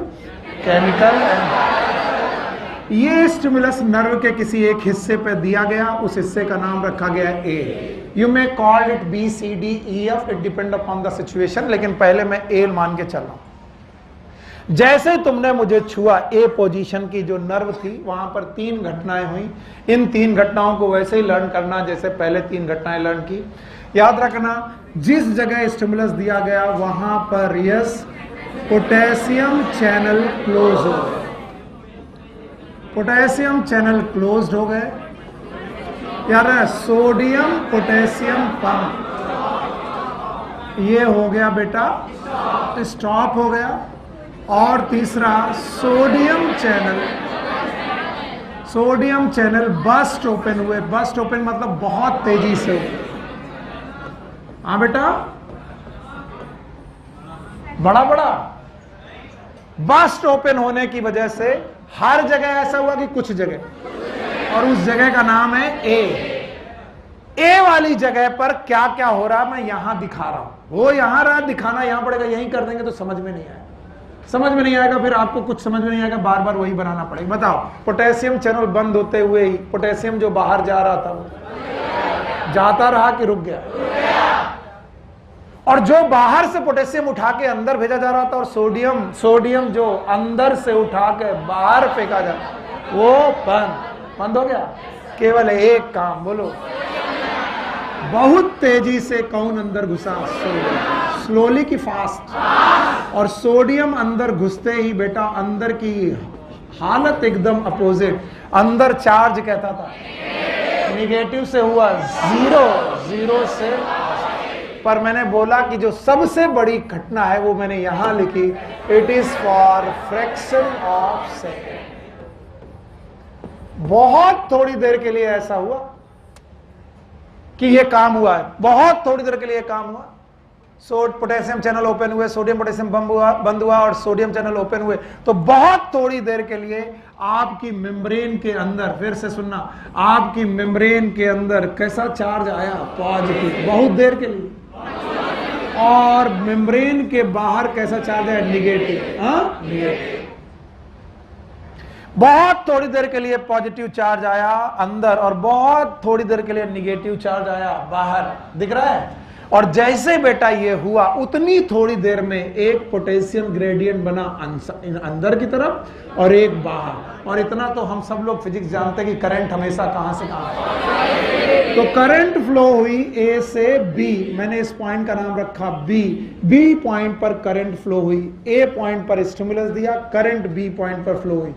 chemical and. ये स्टिमुलस नर्व के किसी एक हिस्से पे दिया गया, उस हिस्से का नाम रखा गया A। You may call it B, C, D, E, F, it depend upon the situation, लेकिन पहले मैं A मान के चल रहा हूं। जैसे तुमने मुझे छुआ, A पोजीशन की जो नर्व थी वहां पर 3 घटनाएं हुई। इन 3 घटनाओं को वैसे ही लर्न करना जैसे पहले 3 घटनाएं लर्न की। याद रखना, जिस जगह स्टिमुलस दिया गया वहां पर यस पोटेशियम चैनल क्लोज हो गए। पोटेशियम चैनल क्लोज्ड हो गए। यार सोडियम पोटेशियम पंप ये हो गया बेटा, स्टॉप हो गया। और तीसरा सोडियम चैनल बस्ट ओपन हुए। बस्ट ओपन मतलब बहुत तेजी से। हाँ बेटा, बड़ा बड़ा बस्ट ओपन होने की वजह से हर जगह ऐसा हुआ कि कुछ जगह, और उस जगह का नाम है A। ए वाली जगह पर क्या क्या हो रहा है मैं यहां दिखा रहा हूं। वो यहां रहा, दिखाना यहां पड़ेगा, यहीं कर देंगे तो समझ में नहीं आएगा। समझ में नहीं आएगा फिर आपको कुछ समझ में नहीं आएगा, बार बार वही बनाना पड़ेगा। बताओ, पोटेशियम चैनल बंद होते हुए ही पोटेशियम जो बाहर जा रहा था वो जाता रहा कि रुक गया? और जो बाहर से पोटेशियम उठा के अंदर भेजा जा रहा था और सोडियम जो अंदर से उठा के बाहर फेंका जा रहा वो बंद हो गया। केवल एक काम बोलो, बहुत तेजी से कौन अंदर घुसा? सोडियम। स्लोली की फास्ट। और सोडियम अंदर घुसते ही बेटा अंदर की हालत एकदम अपोजिट। अंदर चार्ज कहता था निगेटिव से हुआ जीरो से। पर मैंने बोला कि जो सबसे बड़ी घटना है वो मैंने यहां लिखी, it is for fraction of second. बहुत थोड़ी देर के लिए ऐसा हुआ कि ये काम हुआ है, बहुत थोड़ी देर के लिए काम हुआ। पोटेशियम चैनल ओपन हुए, सोडियम पोटेशियम बंद हुआ और सोडियम चैनल ओपन हुए। तो बहुत थोड़ी देर के लिए आपकी मेम्ब्रेन के अंदर, फिर से सुनना, आपकी मेम्ब्रेन के अंदर कैसा चार्ज आया? पॉजिटिव, बहुत देर के लिए। और मेम्ब्रेन के बाहर कैसा चार्ज है? निगेटिव। निगेटिव। बहुत थोड़ी देर के लिए पॉजिटिव चार्ज आया अंदर और बहुत थोड़ी देर के लिए निगेटिव चार्ज आया बाहर। दिख रहा है? और जैसे बेटा ये हुआ उतनी थोड़ी देर में एक पोटेशियम ग्रेडियंट बना अंदर की तरफ और एक बाहर। और इतना तो हम सब लोग फिजिक्स जानते हैं कि करंट हमेशा कहां से कहां। तो करंट फ्लो हुई ए से बी, मैंने इस पॉइंट का नाम रखा बी पॉइंट पर करंट फ्लो हुई। ए पॉइंट पर स्टिमुलस दिया, करंट बी पॉइंट पर फ्लो हुई।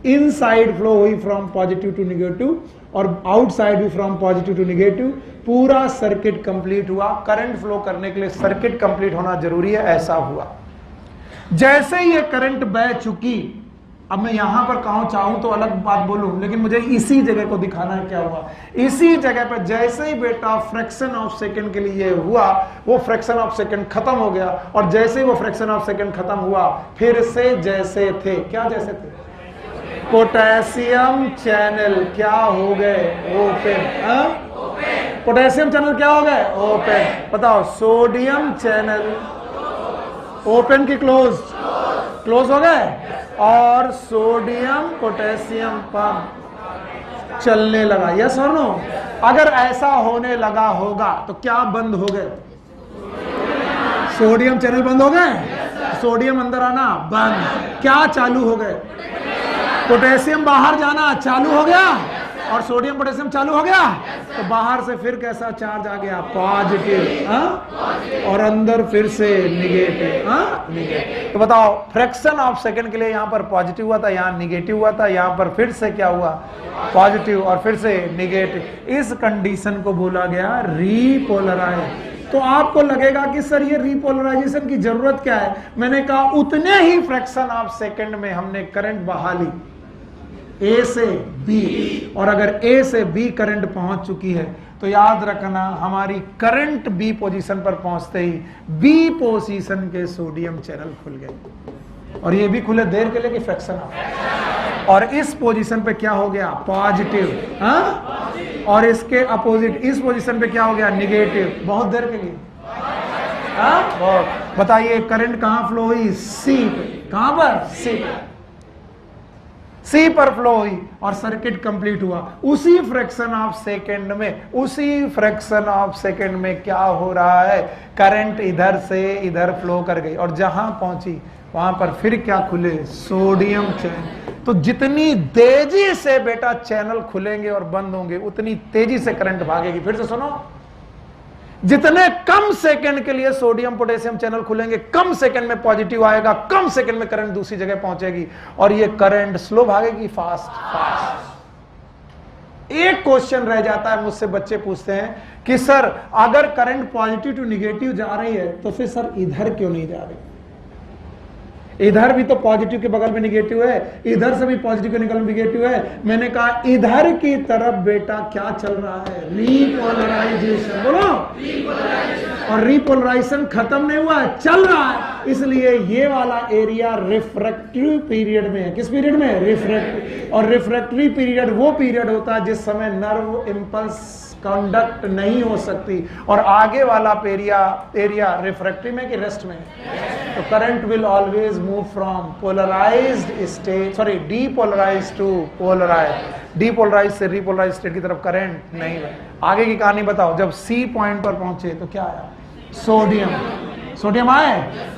इनसाइड फ्लो हुई फ्रॉम पॉजिटिव टू निगेटिव और आउटसाइड भी फ्रॉम पॉजिटिव टू निगेटिव। पूरा सर्किट कंप्लीट हुआ। करंट फ्लो करने के लिए सर्किट कंप्लीट होना जरूरी है, ऐसा हुआ। जैसे ये करंट बह चुकी, अब मैं यहां पर कहूं चाहूं तो अलग बात बोलूं, लेकिन मुझे इसी जगह को दिखाना है क्या हुआ। इसी जगह पर जैसे ही बेटा फ्रैक्शन ऑफ सेकंड के लिए हुआ, वो फ्रैक्शन ऑफ सेकंड खत्म हो गया। और जैसे ही वो फ्रैक्शन ऑफ सेकंड खत्म हुआ, फिर से जैसे थे, क्या जैसे थे? पोटेशियम चैनल क्या हो गए? ओपन। पोटेशियम चैनल क्या हो गए? ओपन। बताओ, सोडियम चैनल ओपन की क्लोज हो गए और सोडियम पोटेशियम पंप चलने लगा। यस और नो? अगर ऐसा होने लगा होगा तो क्या बंद हो गए? सोडियम चैनल बंद हो गए, सोडियम अंदर आना बंद। क्या चालू हो गए? पोटेशियम बाहर जाना चालू हो गया और सोडियम पोटेशियम चालू हो गया। तो बाहर से फिर कैसा चार्ज आ गया? पॉजिटिव। और अंदर फिर से निगेटिव। तो बताओ, फ्रैक्शन ऑफ सेकंड के लिए यहां पर पॉजिटिव हुआ था, यहां निगेटिव हुआ था, यहां पर फिर से क्या हुआ? पॉजिटिव और फिर से निगेटिव। इस कंडीशन को बोला गया रीपोलराइज। तो आपको लगेगा कि सर ये रीपोलराइजेशन की जरूरत क्या है? मैंने कहा उतने ही फ्रैक्शन ऑफ सेकंड में हमने करंट बहा ली ए से बी। और अगर ए से बी करंट पहुंच चुकी है तो याद रखना हमारी करंट बी पोजीशन पर पहुंचते ही बी पोजीशन के सोडियम चैनल खुल गए। और ये भी खुले देर के लिए कि फ्रैक्शन ऑफ। और इस पोजीशन पे क्या हो गया? पॉजिटिव। और इसके अपोजिट इस पोजीशन पे क्या हो गया? निगेटिव। बहुत देर के लिए। बहुत। बताइए करंट कहां फ्लो हुई? सी पे। कहां पर? सी पे। सी पर फ्लो हुई और सर्किट कंप्लीट हुआ। उसी फ्रैक्शन ऑफ सेकंड में क्या हो रहा है? करंट इधर से इधर फ्लो कर गई और जहां पहुंची वहां पर फिर क्या खुले? Sodium channel. तो जितनी तेजी से बेटा चैनल खुलेंगे और बंद होंगे उतनी तेजी से करंट भागेगी। फिर से सुनो, जितने कम सेकंड के लिए सोडियम पोटेशियम चैनल खुलेंगे, कम सेकंड में पॉजिटिव आएगा, कम सेकंड में करंट दूसरी जगह पहुंचेगी और ये करंट स्लो भागेगी, फास्ट। एक क्वेश्चन रह जाता है, मुझसे बच्चे पूछते हैं कि सर अगर करंट पॉजिटिव टू निगेटिव जा रही है तो फिर सर इधर क्यों नहीं जा रही? इधर भी तो पॉजिटिव के बगल में निगेटिव है, इधर से भी पॉजिटिव के बगल में निगेटिव है। मैंने कहा इधर की तरफ बेटा क्या चल रहा है? रीपोलराइजेशन। बोलो, और रीपोलराइजेशन खत्म नहीं हुआ है, चल रहा है। इसलिए ये वाला एरिया रिफ्रैक्टरी पीरियड में है। किस पीरियड में? रिफ्रैक्टरी। और रिफ्रैक्टरी पीरियड वो पीरियड होता है जिस समय नर्व इंपल्स कंडक्ट नहीं हो सकती। और आगे वाला एरिया रिफ्रैक्टिव में कि रेस्ट में? तो current will always move from polarised state, sorry depolarised to polarised, depolarised से रीपोलराइज्ड स्टेट की तरफ करंट नहीं है। आगे की कहानी बताओ, जब सी पॉइंट पर पहुंचे तो क्या आया? सोडियम, सोडियम आए।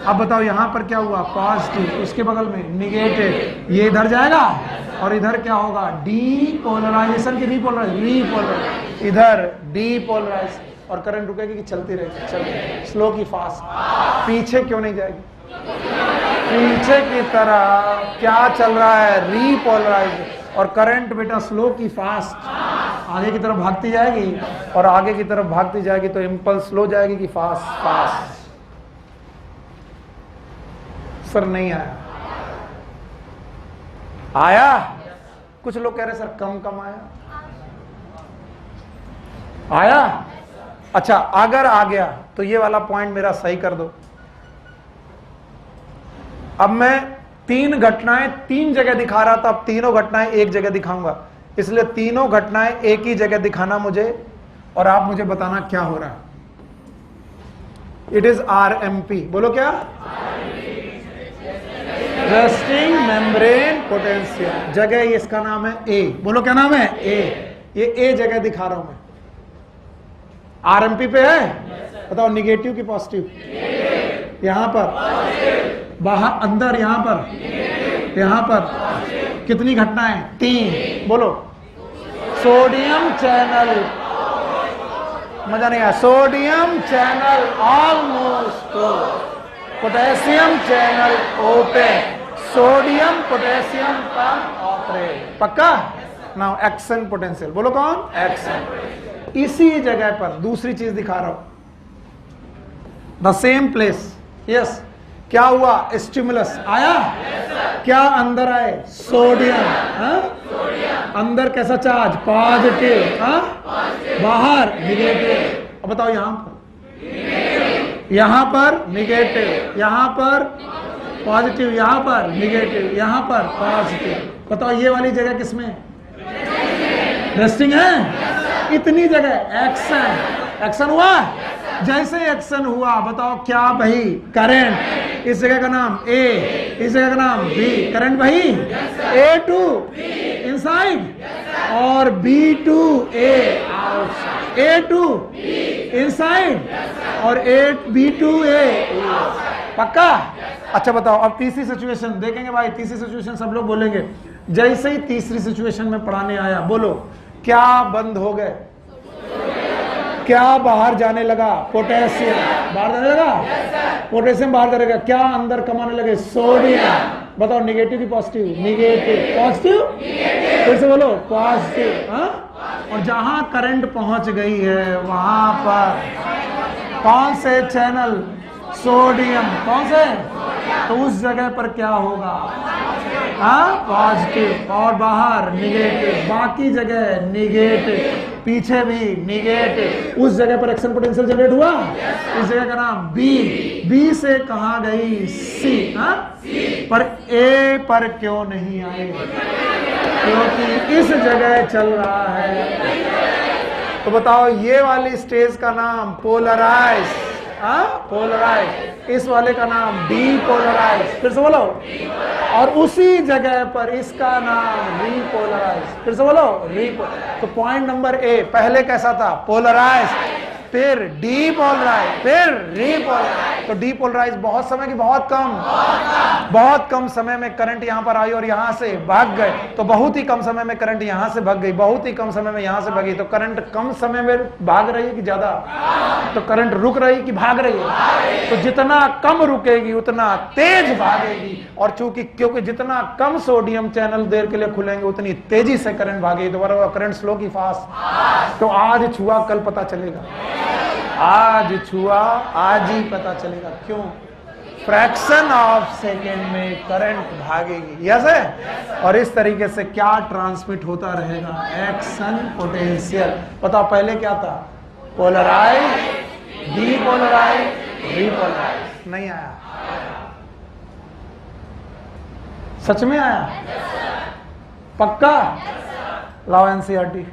अब बताओ यहां पर क्या हुआ? पॉजिटिव, उसके बगल में निगेटिव, ये इधर जाएगा और इधर क्या होगा? डीपोलराइजेशन की रीपोलराइज, इधर डीपोलराइज, और करंट रुकेगी कि चलती रहेगी? चलती, स्लो की फास्ट। पीछे क्यों नहीं जाएगी? पीछे की तरह क्या चल रहा है? रीपोलराइज। और करंट बेटा स्लो की फास्ट, आगे की तरफ भागती जाएगी, और आगे की तरफ भागती जाएगी तो इंपल्स स्लो जाएगी कि फास्ट? फास्ट। सर नहीं आया? आया? कुछ लोग कह रहे सर कम कम आया। आया? अच्छा, अगर आ गया तो ये वाला पॉइंट मेरा सही कर दो। अब मैं 3 घटनाएं 3 जगह दिखा रहा था, अब तीनों घटनाएं एक जगह दिखाऊंगा, इसलिए तीनों घटनाएं एक ही जगह दिखाना मुझे, और आप मुझे बताना क्या हो रहा है। इट इज RMP, बोलो क्या? Resting membrane potential. जगह इसका नाम है A, बोलो क्या नाम है? A। ये A जगह दिखा रहा हूं मैं। RMP पे है? बताओ निगेटिव की पॉजिटिव? यहां पर बाहर, अंदर, यहां पर, यहां पर कितनी घटनाएं? 3, बोलो। सोडियम चैनल, मजा नहीं आया। Sodium channel almost close, potassium channel open, sodium potassium का ऑपरेट। पक्का? नाउ एक्शन पोटेंशियल, बोलो कौन? एक्शन। इसी जगह पर दूसरी चीज दिखा रहा हूं, द सेम प्लेस। यस, क्या हुआ? स्टिमुलस आया? क्या अंदर आए? सोडियम। अंदर कैसा चार्ज? पॉजिटिव। बाहर निगेटिव। अब बताओ यहां पर, यहां पर निगेटिव, यहां पर पॉजिटिव, यहां पर निगेटिव, यहां पर पॉजिटिव। बताओ ये वाली जगह किसमें? रेस्टिंग है। इतनी जगह एक्शन, एक्शन हुआ। जैसे एक्शन हुआ बताओ क्या भाई? करंट। इस जगह का नाम A, इस जगह का नाम B। करंट भाई A to इनसाइड और B to A outside, A to inside और B to A। पक्का? अच्छा बताओ, अब तीसरी सिचुएशन देखेंगे भाई। तीसरी सिचुएशन सब लोग बोलेंगे। जैसे ही तीसरी सिचुएशन में पढ़ाने आया, बोलो क्या बंद हो गए? क्या बाहर जाने लगा? पोटेशियम बाहर जाने लगा। पोटेशियम बाहर जाएगा। क्या अंदर कमाने लगे? सोडियम। बताओ निगेटिव की पॉजिटिव? निगेटिव। पॉजिटिव? फिर से बोलो पॉजिटिव। और जहां करंट पहुंच गई है वहां पर कौन से चैनल? सोडियम। कौन से? तो उस जगह पर क्या होगा? पॉजिटिव। और बाहर निगेटिव, बाकी जगह निगेटिव, पीछे भी निगेटिव। उस जगह पर एक्शन पोटेंशियल जनरेट हुआ। इस जगह का नाम बी से कहां गई? सी। पर ए पर क्यों नहीं आई? क्योंकि इस जगह चल रहा है। तो बताओ ये वाली स्टेज का नाम पोलराइज, पोलराइज। इस वाले का नाम डीपोलराइज। फिर से बोलो। और उसी जगह पर इसका नाम रीपोलराइज। फिर से बोलो रीपोलराइज। तो पॉइंट नंबर A पहले कैसा था? पोलराइज, फिर डीपोलराइज, फिर रीपोलराइज। तो डीपोलराइज बहुत समय की बहुत कम समय में करंट यहां पर आई और यहां से भाग गए। तो बहुत ही कम समय में करंट यहां से भाग गई, बहुत ही कम समय में यहां से भागी। तो करंट कम समय में भाग रही है कि ज्यादा? तो करंट रुक रही कि भाग रही है? तो जितना कम रुकेगी उतना तेज भागेगी। और चूंकि क्योंकि जितना कम सोडियम चैनल देर के लिए खुलेंगे उतनी तेजी से करंट भागेगी। तो करंट स्लो की फास्ट। तो आज छुआ कल पता चलेगा, आज छुआ आज ही पता चलेगा। क्यों? फ्रैक्शन ऑफ सेकेंड में करंट भागेगी। यस है। और इस तरीके से क्या ट्रांसमिट होता रहेगा? Action potential. बताओ पहले क्या था? Polarise, depolarise, repolarise. नहीं आया? सच में आया? पक्का? लाओ NCERT।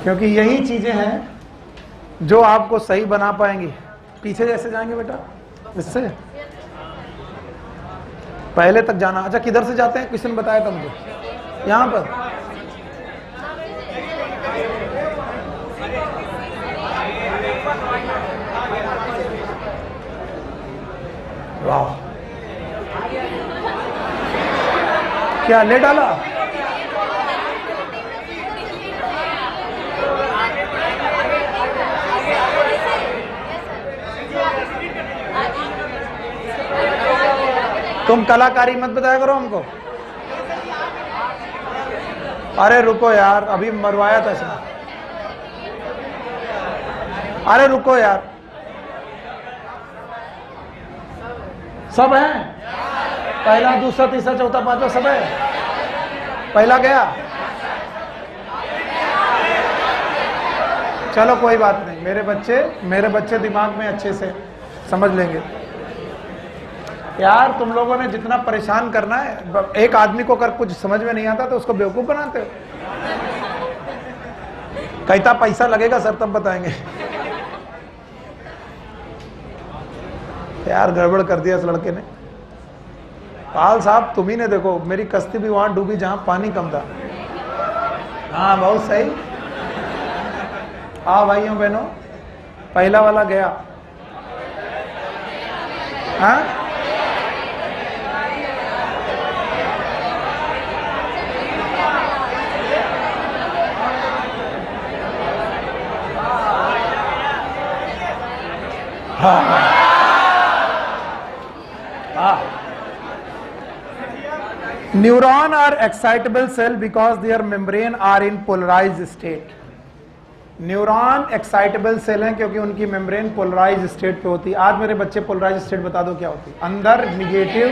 क्योंकि यही चीजें हैं जो आपको सही बना पाएंगी। पीछे जैसे जाएंगे बेटा, इससे पहले तक जाना। अच्छा किधर से जाते हैं, किसी ने बताया था मुझे, यहां पर। वाह, क्या ले डाला? तुम कलाकारी मत बताया करो हमको। अरे रुको यार, अभी मरवाया था इसने। अरे रुको यार, सब है, पहला दूसरा तीसरा चौथा पांचवा सब है। पहला गया, चलो कोई बात नहीं, मेरे बच्चे दिमाग में अच्छे से समझ लेंगे। यार तुम लोगों ने जितना परेशान करना है, एक आदमी को अगर कुछ समझ में नहीं आता तो उसको बेवकूफ बनाते हो। कहता पैसा लगेगा सर तब बताएंगे। यार गड़बड़ कर दिया इस लड़के ने। पाल साहब तुम ही ने देखो, मेरी कश्ती भी वहां डूबी जहां पानी कम था। हाँ बहुत सही। हाँ भाइयों बहनों, पहला वाला गया। हाँ neuron are excitable cell because their membrane are in polarised state. Neuron excitable cell हैं क्योंकि उनकी मेम्ब्रेन पोलराइज्ड स्टेट पे होती है। आज मेरे बच्चे पोलराइज्ड स्टेट बता दो क्या होती है? अंदर निगेटिव,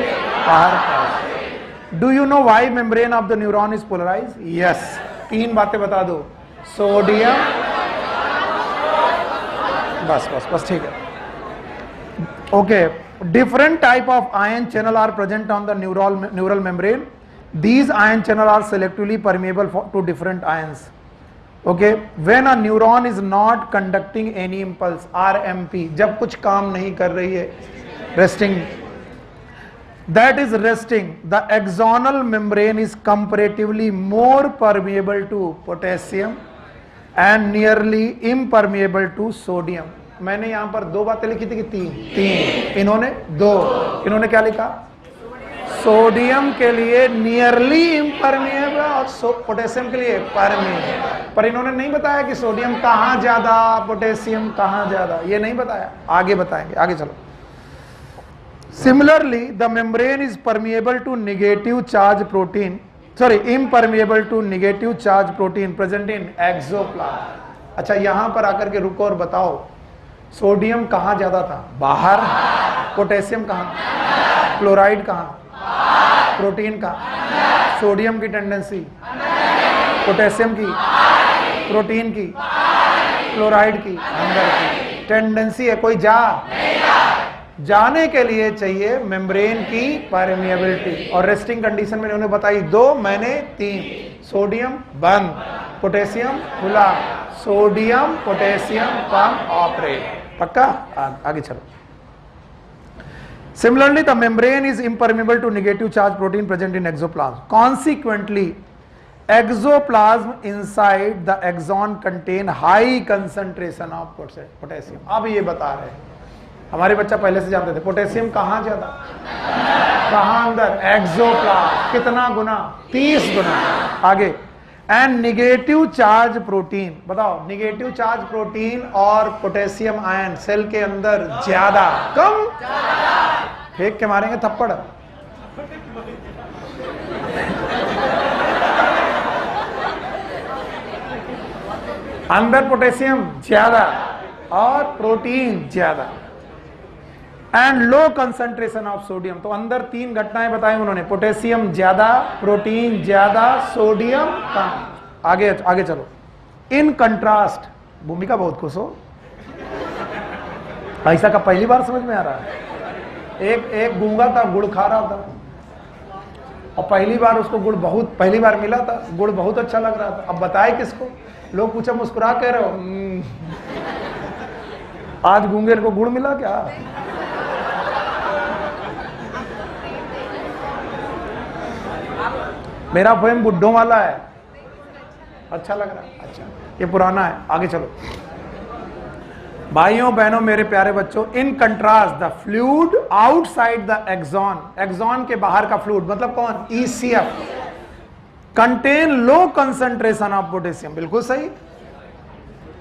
बाहर पॉजिटिव। Do you know why membrane of the neuron is polarised? Yes, तीन बातें बता दो। सोडियम, बस ठीक है। Okay, different type of ion channel are present on the neural membrane. These ion channel are selectively permeable to different ions. Okay, when a neuron is not conducting any impulse, RMP, जब कुछ काम नहीं कर रही है, resting, that is resting, the axonal membrane is comparatively more permeable to potassium and nearly impermeable to sodium. मैंने यहां पर दो बातें लिखी थी कि तीन, इन्होंने दो। इन्होंने क्या लिखा? सोडियम के लिए नियरली इम्परमिएबल और पोटेशियम के लिए परमिएबल। पर इन्होंने नहीं बताया कि सोडियम कहां ज्यादा, पोटेशियम कहां ज्यादा, ये नहीं बताया। आगे बताएंगे, आगे चलो। Similarly the membrane is permeable to negative charge protein, impermeable to negative charge protein present in axoplasm. अच्छा यहां पर आकर के रुको और बताओ, सोडियम कहां ज्यादा था? बाहर। पोटेशियम कहां? क्लोराइड कहां? प्रोटीन कहां? सोडियम की टेंडेंसी, पोटेशियम की, प्रोटीन की, क्लोराइड की, अंदर की टेंडेंसी है। कोई जाने के लिए चाहिए मेम्ब्रेन की परमिएबिलिटी। और रेस्टिंग कंडीशन में उन्होंने बताई दो, मैंने तीन। सोडियम बंद, पोटेशियम खुला, सोडियम पोटेशियम पंप ऑपरेट। पक्का? आगे चलो। Similarly, the membrane is impermeable to negative charge protein present in exoplasm. Consequently, exoplasm inside the axon contain high concentration of potassium. अब ये बता रहे हैं, हमारे बच्चा पहले से जानते थे पोटेशियम कहां ज्यादा, कहां अंदर? एक्सोप्लाज्म। कितना गुना? 30 गुना। आगे, एंड निगेटिव चार्ज प्रोटीन, बताओ निगेटिव चार्ज प्रोटीन और पोटेशियम आयन सेल के अंदर ज्यादा, कम? फेंक के मारेंगे थप्पड़। अंदर पोटेशियम ज्यादा और प्रोटीन ज्यादा। And low concentration of sodium. तो अंदर तीन घटनाएं बताई उन्होंने, पोटेशियम ज्यादा, प्रोटीन ज्यादा, सोडियम कम। आगे चलो। इन कंट्रास्ट, भूमिका बहुत खुश हो, ऐसा का पहली बार समझ में आ रहा है। एक गूंगा था, गुड़ खा रहा था। और पहली बार उसको गुड़ बहुत, पहली बार मिला था, गुड़ बहुत अच्छा लग रहा था। अब बताए किसको? लोग पूछा मुस्कुरा कह रहे हो आज गूंगेर को गुड़ मिला क्या? मेरा पोएम बुड्ढों वाला है, अच्छा लग रहा है। अच्छा, ये पुराना है, आगे चलो। भाइयों बहनों मेरे प्यारे बच्चों, in contrast the fluid outside the axon, axon के बाहर का फ्लूइड मतलब कौन? ECF, contain low concentration of potassium, बिल्कुल सही,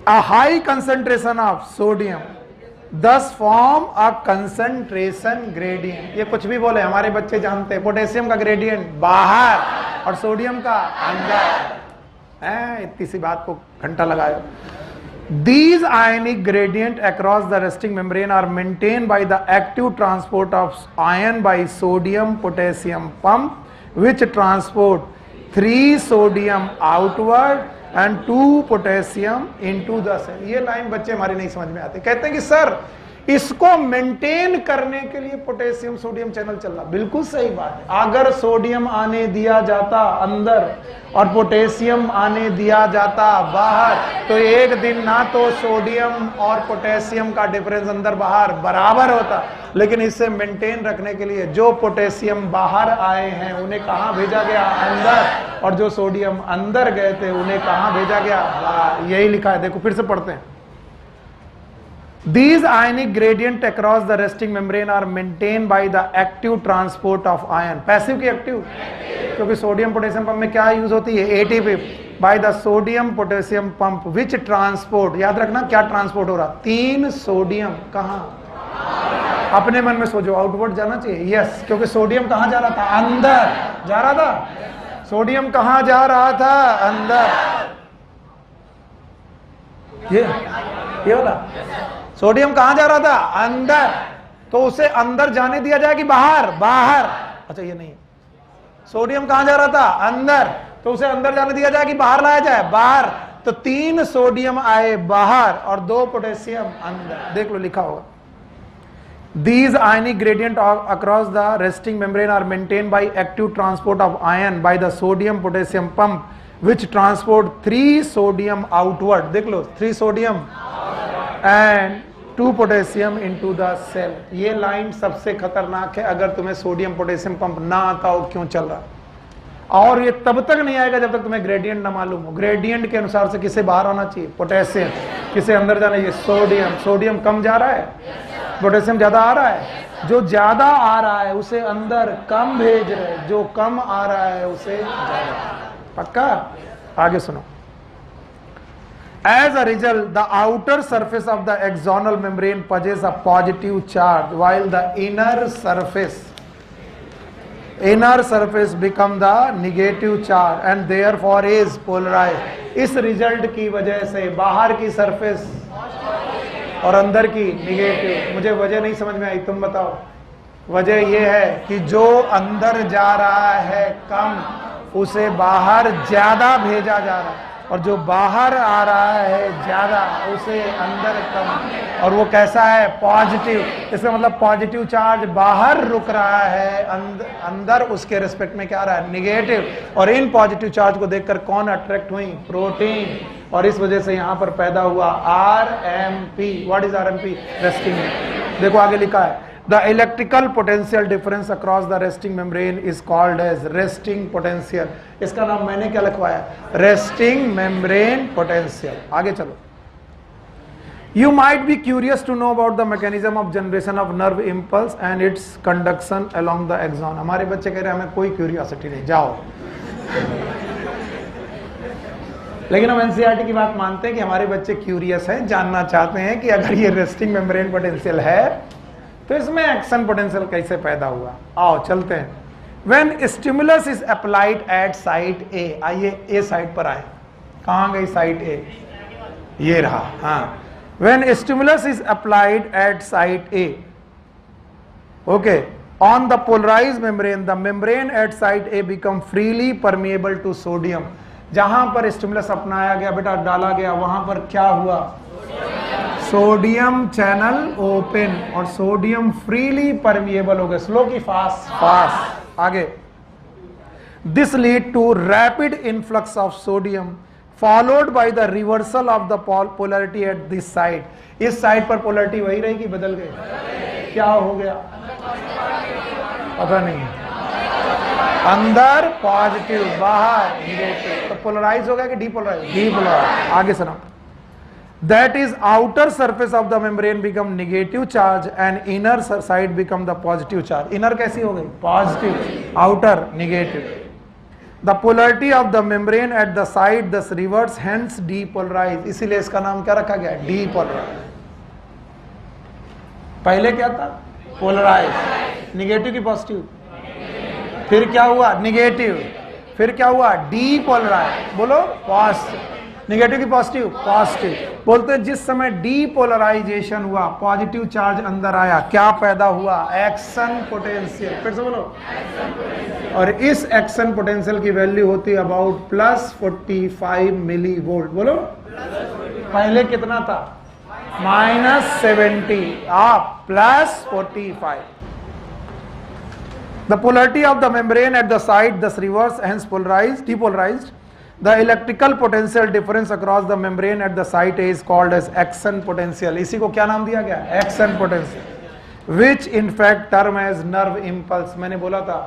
a high concentration of sodium, thus form a concentration gradient. ये कुछ भी बोले, हमारे बच्चे जानते हैं पोटेशियम का ग्रेडियंट बाहर और सोडियम का अंदर। इतनी सी बात को घंटा लगाए। These ionic gradient across the resting membrane are maintained by the active transport of ion by sodium potassium pump, which transport 3 sodium outward and 2 potassium into the cell। ये लाइन बच्चे हमारे नहीं समझ में आते, कहते हैं कि सर इसको मेंटेन करने के लिए पोटेशियम सोडियम चैनल चल रहा। बिल्कुल सही बात है, अगर सोडियम आने दिया जाता अंदर और पोटेशियम आने दिया जाता बाहर तो एक दिन ना तो सोडियम और पोटेशियम का डिफरेंस अंदर बाहर बराबर होता। लेकिन इसे मेंटेन रखने के लिए जो पोटेशियम बाहर आए हैं उन्हें कहां भेजा गया? अंदर, और जो सोडियम अंदर गए थे उन्हें कहां भेजा गया? बाहर। यही लिखा है, देखो फिर से पढ़ते हैं। These ionic gradient across the resting membrane are maintained by the active transport of ion। Passive की एक्टिव, क्योंकि सोडियम पोटेशियम पंप में क्या यूज होती है? ATP। by the sodium potassium pump which transport, याद रखना क्या ट्रांसपोर्ट हो रहा? 3 सोडियम कहां? अपने मन में सोचो, आउटवर्ड जाना चाहिए। यस, क्योंकि सोडियम कहां जा रहा था? अंदर जा रहा था। सोडियम कहां जा रहा था? अंदर। ये वाला सोडियम कहां जा रहा था? अंदर। तो उसे अंदर जाने दिया जाए कि बाहर? बाहर। अच्छा ये नहीं, सोडियम कहां जा रहा था? अंदर। तो उसे अंदर जाने दिया जाए कि बाहर लाया जाए? बाहर। तो 3 सोडियम आए बाहर और 2 पोटेशियम अंदर। देख लो लिखा होगा। These ionic gradient across the resting membrane are maintained by active transport of ion by the sodium potassium pump which transport 3 sodium outward। देख लो 3 sodium and 2 potassium into the cell। ये लाइन सबसे खतरनाक है अगर तुम्हें सोडियम पोटेशियम पंप ना आता हो क्यों चल रहा, और ये तब तक नहीं आएगा जब तक तुम्हें ग्रेडियंट ना मालूम हो। ग्रेडियंट के अनुसार से किसे बाहर आना चाहिए? पोटेशियम। किसे अंदर जाना चाहिए? सोडियम। सोडियम कम जा रहा है, पोटेशियम ज्यादा आ रहा है। जो ज्यादा आ रहा है उसे अंदर कम भेज रहे, जो कम आ रहा है उसे ज्यादा। पक्का? आगे सुनो। As a result, the outer surface of the axonal membrane possesses a positive charge, while the inner surface become the negative charge and therefore is polarized। इस रिजल्ट की वजह से बाहर की सरफेस और अंदर की निगेटिव। मुझे वजह नहीं समझ में आई, तुम बताओ। वजह यह है कि जो अंदर जा रहा है कम उसे बाहर ज्यादा भेजा जा रहा है, और जो बाहर आ रहा है ज्यादा उसे अंदर कम। और वो कैसा है? पॉजिटिव। इसका मतलब पॉजिटिव चार्ज बाहर रुक रहा है, अंदर उसके रिस्पेक्ट में क्या आ रहा है? निगेटिव। और इन पॉजिटिव चार्ज को देखकर कौन अट्रैक्ट हुई? प्रोटीन। और इस वजह से यहां पर पैदा हुआ RMP। What is RMP? Resting. देखो आगे लिखा है, The electrical potential difference across the resting membrane is called as resting potential। इसका नाम मैंने क्या लिखवाया? resting membrane potential। आगे चलो। You might be curious to know about the mechanism of generation of nerve impulse and its conduction along the axon। हमारे बच्चे कह रहे हैं हमें कोई क्यूरियोसिटी नहीं, जाओ। लेकिन हम NCERT की बात मानते हैं कि हमारे बच्चे क्यूरियस हैं, जानना चाहते हैं कि अगर ये रेस्टिंग मेम्ब्रेन पोटेंशियल है तो इसमें एक्शन पोटेंशियल कैसे पैदा हुआ। आओ चलते हैं। When stimulus is applied at site A, आइए A साइट पर आए। कहाँ गई साइट A? ये रहा। हाँ, when stimulus is applied at site A, okay, on the polarized membrane, the membrane at site A become freely permeable to sodium। जहां पर स्टिमुलस अपनाया गया बेटा, डाला गया, वहां पर क्या हुआ? सोडियम चैनल ओपन और सोडियम फ्रीली परमिएबल हो गए। स्लो की फास्ट? फास्ट। आगे this lead to rapid influx of sodium followed by the reversal of the polarity at this side. इस साइड पर पोलैरिटी वही रहेगी, बदल गई, क्या हो गया पता नहीं, अंदर पॉजिटिव बाहर नेगेटिव, तो पोलराइज हो गया कि डीपोलराइज, डीपोलराइज। आगे सुनो, that is outer surface of the membrane become negative charge and inner side become the positive charge. Inner कैसी हो गई positive, outer negative. The polarity of the membrane at the side thus reverse hence depolarize, इसीलिए इसका नाम क्या रखा गया, डीपोलराइज। पहले क्या था पोलराइज, नेगेटिव की पॉजिटिव, फिर क्या हुआ नेगेटिव, फिर क्या हुआ डीपोलराइज, बोलो पॉजिटिव, नेगेटिव की पॉजिटिव, पॉजिटिव। बोलते हैं जिस समय डीपोलराइजेशन हुआ, पॉजिटिव चार्ज अंदर आया, क्या पैदा हुआ, एक्शन पोटेंशियल, फिर से बोलो, और इस एक्शन पोटेंशियल की वैल्यू होती है अबाउट +45 मिली वोल्ट, बोलो पहले कितना था -70, आप +45। The polarity of the membrane at the side thus reverse, hence polarized, depolarized. The electrical potential difference across the membrane at the site is called as action potential. इसी को क्या नाम दिया गया, action potential, which in fact term as nerve impulse। मैंने बोला था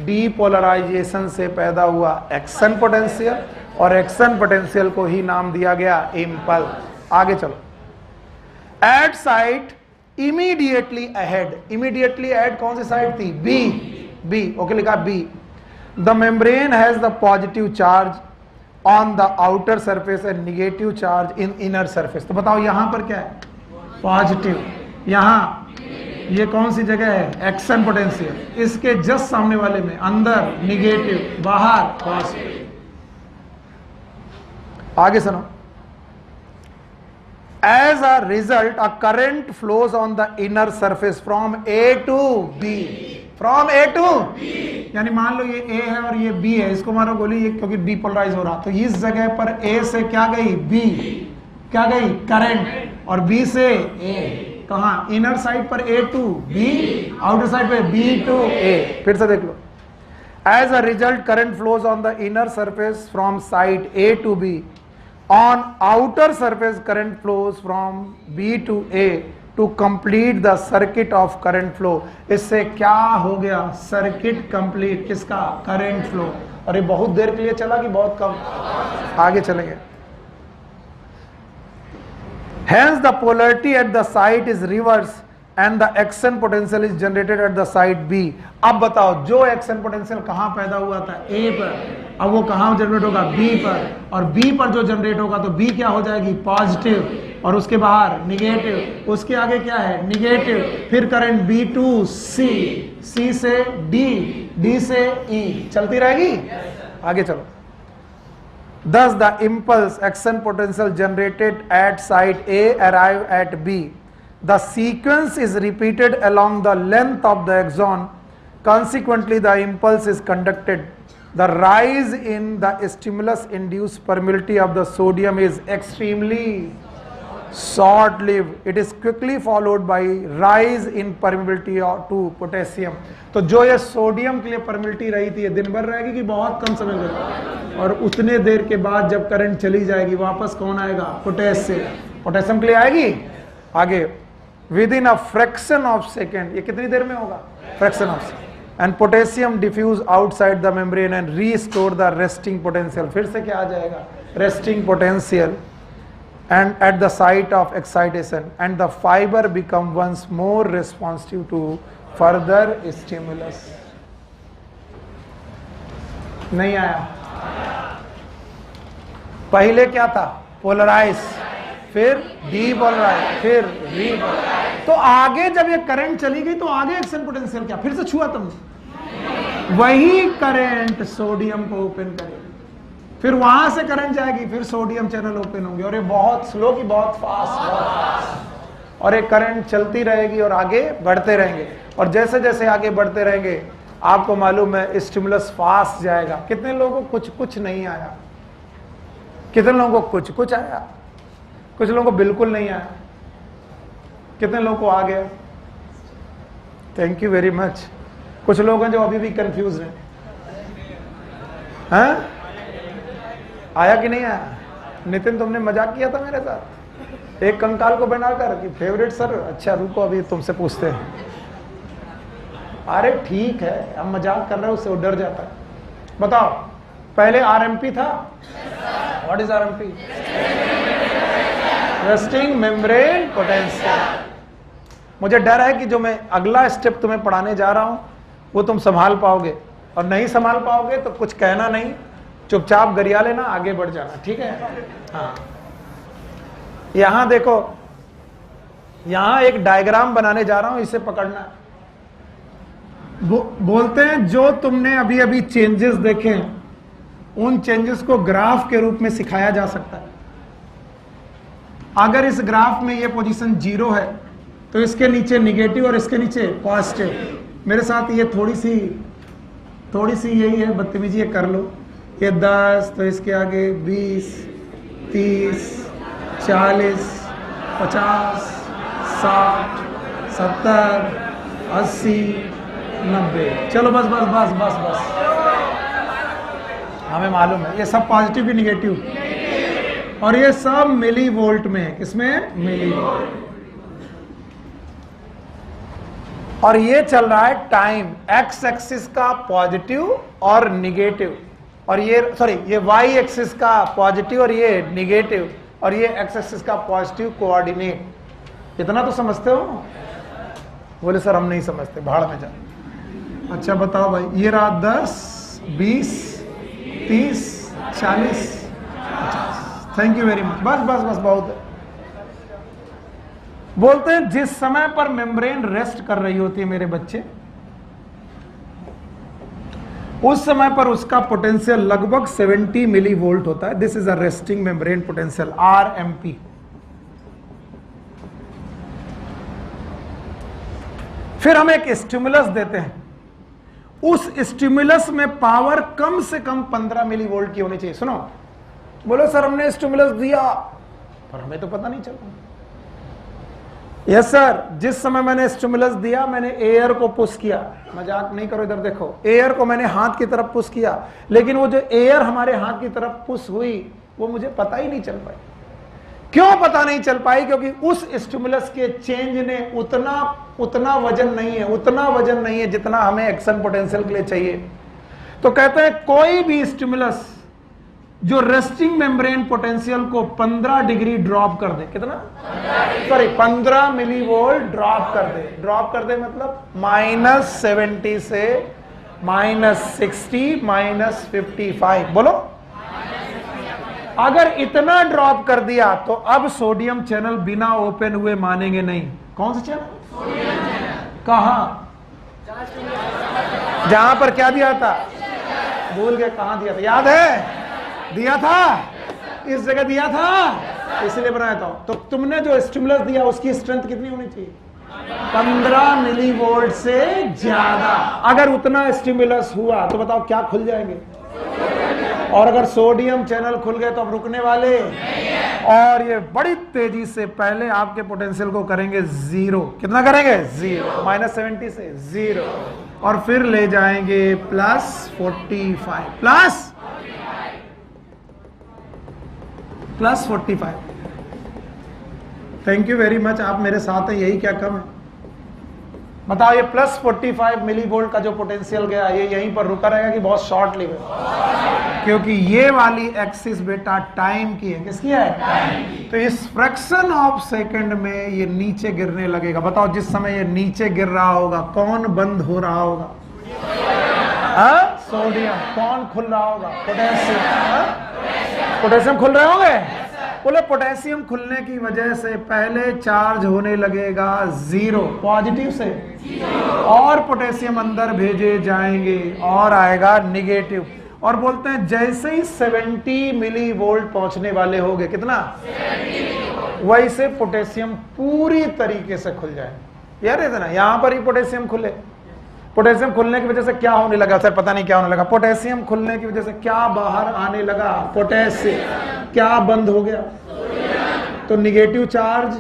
depolarization से पैदा हुआ action potential, और action potential को ही नाम दिया गया impulse। आगे चलो, at site immediately ahead, immediately ahead कौन सी साइड थी, B, ओके लिखा B। The membrane has the positive charge on the outer surface and negative charge in inner surface. तो बताओ यहां पर क्या है, पॉजिटिव, यहां ये कौन सी जगह है, एक्शन पोटेंशियल, इसके जस्ट सामने वाले में अंदर नेगेटिव, बाहर पॉजिटिव। आगे सुनो, as a result a current flows on the inner surface from A to B, from A to B, यानी मान लो ये A है और ये B है, इसको मारो गोली, ये क्योंकि डीपोलराइज हो रहा, तो इस जगह पर A से क्या गई B, क्या गई करंट, और B से A, कहां इनर साइड पर A to B, outer side पे B to A। फिर से देख लो, as a result current flows on the inner surface from side A to B, on outer surface current flows from B to A to complete the circuit of current flow। इससे क्या हो गया, सर्किट कंप्लीट, किसका, करंट फ्लो। और ये बहुत देर के लिए चला कि बहुत कम, आगे चलेंगे। Hence the polarity at the site is reverse and the action potential is generated at the site B। अब बताओ जो एक्शन पोटेंशियल कहां पैदा हुआ था, A पर, अब वो कहां जनरेट होगा, B पर, और B पर जो जनरेट होगा तो B क्या हो जाएगी, पॉजिटिव, और उसके बाहर नेगेटिव, उसके आगे क्या है नेगेटिव, फिर current B to C, C से D, D से E, चलती रहेगी। आगे चलो, thus the impulse action potential generated at site A arrive at B। The sequence is repeated along the length of the axon, consequently the impulse is conducted। The rise in the stimulus induced permeability of the sodium is extremely short lived, it is quickly followed by rise in permeability to potassium। तो जो ये सोडियम के लिए परमिलिटी रही थी, ये दिन भर रहेगी कि बहुत कम समय में, और उतने देर के बाद जब करंट चली जाएगी वापस कौन आएगा, पोटेशियम, पोटेशियम के लिए आएगी। आगे, within a fraction of second, ये कितनी देर में होगा, fraction of second, and potassium diffuse outside the membrane and restore the resting potential. फिर से क्या आ जाएगा, resting potential, and at the site of excitation, and the fiber become once more responsive to further stimulus। नहीं आया, पहले क्या था, पोलराइज, फिर डीपोलराइज, फिर रीपोलराइज। तो आगे जब ये करंट चली गई तो आगे एक्शन पोटेंशियल क्या, फिर से छुआ तुमने, वही करंट सोडियम को ओपन करेगी, फिर वहां से करंट जाएगी, फिर सोडियम चैनल ओपन होंगे, और ये बहुत स्लो की बहुत फास्ट, और ये करंट चलती रहेगी और आगे बढ़ते रहेंगे, और जैसे जैसे आगे बढ़ते रहेंगे आपको मालूम है स्टिमुलस फास्ट जाएगा। कितने लोगों को कुछ कुछ नहीं आया, कितने लोगों को कुछ कुछ आया, कुछ लोगों को बिल्कुल नहीं आया, कितने लोगों को आ गया, थैंक यू वेरी मच। कुछ लोग हैं जो अभी भी कंफ्यूज हैं, हैं? आया कि नहीं आया? नितिन तुमने मजाक किया था मेरे साथ एक कंकाल को बनाकर कि फेवरेट सर। अच्छा रुको अभी तुमसे पूछते हैं। अरे ठीक है, हम मजाक कर रहे हो, उससे वो डर जाता है। बताओ पहले आरएमपी था। What is RMP? Resting membrane potential. मुझे डर है कि जो मैं अगला स्टेप तुम्हें पढ़ाने जा रहा हूं वो तुम संभाल पाओगे, और नहीं संभाल पाओगे तो कुछ कहना नहीं, चुपचाप गरिया लेना, आगे बढ़ जाना, ठीक है? हाँ, यहां देखो, यहां एक डायग्राम बनाने जा रहा हूं, इसे पकड़ना। बोलते हैं जो तुमने अभी अभी चेंजेस देखे उन चेंजेस को ग्राफ के रूप में सिखाया जा सकता है। अगर इस ग्राफ में ये पोजीशन 0 है तो इसके नीचे निगेटिव और इसके नीचे पॉजिटिव। मेरे साथ ये थोड़ी सी यही है बदतमीजी, ये कर लो। ये 10 तो इसके आगे 20, 30, 40, 50, 60, 70, 80, 90। चलो बस बस बस बस बस, हमें मालूम है ये सब पॉजिटिव भी निगेटिव, और ये सब मिली वोल्ट में है। किसमें? Millivolt. और ये चल रहा है टाइम, एक्स एक्सिस का पॉजिटिव और निगेटिव, और ये सॉरी ये वाई एक्सिस का पॉजिटिव और ये निगेटिव, और ये एक्स एक्सिस का पॉजिटिव कोऑर्डिनेट। इतना तो समझते हो? बोले सर हम नहीं समझते, भाड़ में जा। अच्छा बताओ भाई, ये रहा 10, 20, 30, 40, 50। Thank you very much. बस बस बस बहुत है। बोलते हैं जिस समय पर मेम्ब्रेन रेस्ट कर रही होती है मेरे बच्चे, उस समय पर उसका पोटेंशियल लगभग 70 मिली वोल्ट होता है। This is a resting membrane potential, RMP. फिर हम एक स्टिमुलस देते हैं, उस स्टिमुलस में पावर कम से कम 15 मिली वोल्ट की होनी चाहिए। सुनो, बोलो सर हमने स्टिमुलस दिया पर हमें तो पता नहीं चला। यस सर, जिस समय मैंने स्टिमुलस दिया मैंने एयर को पुश किया, मजाक नहीं करो, इधर देखो, एयर को मैंने हाथ की तरफ पुश किया, लेकिन वो जो एयर हमारे हाथ की तरफ पुश हुई वो मुझे पता ही नहीं चल पाई। क्यों पता नहीं चल पाई? क्योंकि उस स्टिमुलस के चेंज ने उतना वजन नहीं है जितना हमें एक्शन पोटेंशियल के लिए चाहिए। तो कहते हैं कोई भी स्टिमुलस जो रेस्टिंग मेम्ब्रेन पोटेंशियल को 15 डिग्री ड्रॉप कर दे, कितना? सॉरी 15 मिली वोल्ट ड्रॉप कर दे। ड्रॉप कर दे मतलब -70 से -60 -55। बोलो, अगर इतना ड्रॉप कर दिया तो अब सोडियम चैनल बिना ओपन हुए मानेंगे नहीं। कौन सा चैनल? कहां? जहां पर क्या दिया था? भूल गए कहां दिया था? याद है? दिया था, इस जगह दिया था, इसलिए बनाया था। तो तुमने जो स्टिमुलस दिया उसकी स्ट्रेंथ कितनी होनी चाहिए? 15 मिली वोल्ट से ज्यादा। अगर उतना स्टिमुलस हुआ तो बताओ क्या खुल जाएंगे? और अगर सोडियम चैनल खुल गए तो अब रुकने वाले, और ये बड़ी तेजी से पहले आपके पोटेंशियल को करेंगे 0। कितना करेंगे? 0, -70 से 0, और फिर ले जाएंगे +45 +45। थैंक यू वेरी मच, आप मेरे साथ हैं, यही क्या कम है? बताओ ये +45 मिली वोल्ट का जो पोटेंशियल गया ये यहीं पर रुका रहेगा कि बहुत शॉर्ट लिव है? क्योंकि ये वाली एक्सिस बेटा टाइम की है। किसकी है? टाइम की। तो इस फ्रैक्शन ऑफ सेकंड में ये नीचे गिरने लगेगा। बताओ जिस समय ये नीचे गिर रहा होगा कौन बंद हो रहा होगा? सोडियम। कौन खुल रहा होगा? पोटेशियम। पोटेशियम खुल रहे होंगे? बोले पोटेशियम खुलने की वजह से पहले चार्ज होने लगेगा 0 पॉजिटिव से, और पोटेशियम अंदर भेजे जाएंगे और आएगा निगेटिव। और बोलते हैं जैसे ही 70 मिली वोल्ट पहुंचने वाले होंगे, कितना? 70 वैसे पोटेशियम पूरी तरीके से खुल जाए। यार इतना यहां पर ही पोटेशियम खुले। पोटेशियम खुलने की वजह से क्या होने लगा? सर पता नहीं क्या होने लगा। पोटेशियम खुलने की वजह से क्या बाहर आने लगा? पोटेशियम। क्या बंद हो गया? तो negative charge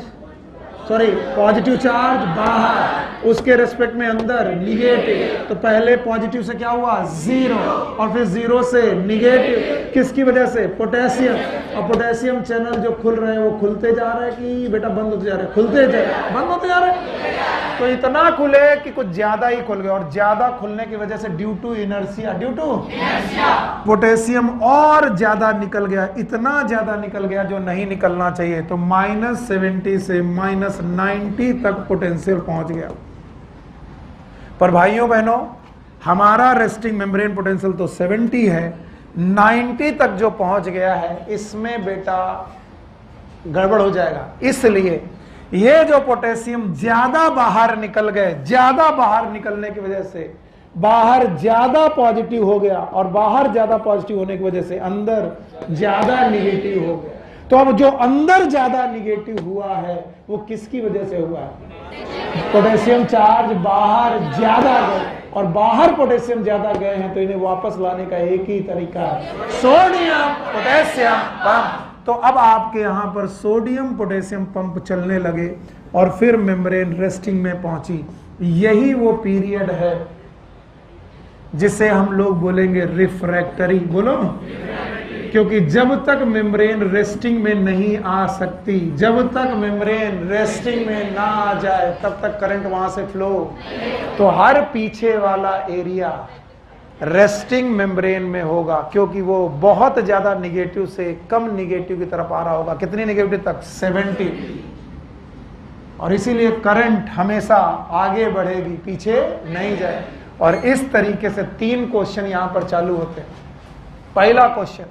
sorry positive charge बाहर, उसके रेस्पेक्ट में अंदर निगेटिव। तो पहले पॉजिटिव से क्या हुआ, जीरो, और फिर जीरो से निगेटिव। किसकी वजह से, पोटेशियम। और पोटेशियम चैनल जो खुल रहे हैं वो खुलते जा रहे हैं कि बेटा बंद होते जा रहे हैं, खुलते जा रहे हैं, बंद होते जा रहे हैं। तो इतना खुले कि कुछ ज्यादा ही खुल गए, और ज्यादा खुलने की वजह से due to inertia, due to potassium और ज्यादा निकल गया, इतना ज्यादा निकल गया जो नहीं निकलना चाहिए। तो -70 से -90 तक पोटेंशियल पहुंच गया। पर भाइयों बहनों, हमारा रेस्टिंग मेम्ब्रेन पोटेंशियल तो 70 है, 90 तक जो पहुंच गया है इसमें बेटा गड़बड़ हो जाएगा। इसलिए ये जो पोटेशियम ज्यादा बाहर निकल गए, ज्यादा बाहर निकलने की वजह से बाहर ज्यादा पॉजिटिव हो गया, और बाहर ज्यादा पॉजिटिव होने की वजह से अंदर ज्यादा निगेटिव हो गया। तो अब जो अंदर ज्यादा निगेटिव हुआ है वो किसकी वजह से हुआ है, पोटेशियम चार्ज बाहर ज्यादा गए, और बाहर पोटेशियम ज्यादा गए हैं तो इन्हें वापस लाने का एक ही तरीका है, सोडियम पोटेशियम पंप। तो अब आपके यहां पर सोडियम पोटेशियम पंप चलने लगे और फिर मेम्ब्रेन रेस्टिंग में पहुंची। यही वो पीरियड है जिसे हम लोग बोलेंगे रिफ्रैक्टरी। बोलो, क्योंकि जब तक मेम्ब्रेन रेस्टिंग में नहीं आ सकती, जब तक मेम्ब्रेन रेस्टिंग में ना आ जाए तब तक करंट वहां से फ्लो। तो हर पीछे वाला एरिया रेस्टिंग मेम्ब्रेन में होगा, क्योंकि वो बहुत ज्यादा निगेटिव से कम निगेटिव की तरफ आ रहा होगा। कितनी निगेटिव तक, 70। और इसीलिए करंट हमेशा आगे बढ़ेगी, पीछे नहीं जाए। और इस तरीके से 3 क्वेश्चन यहां पर चालू होते हैं। पहला क्वेश्चन,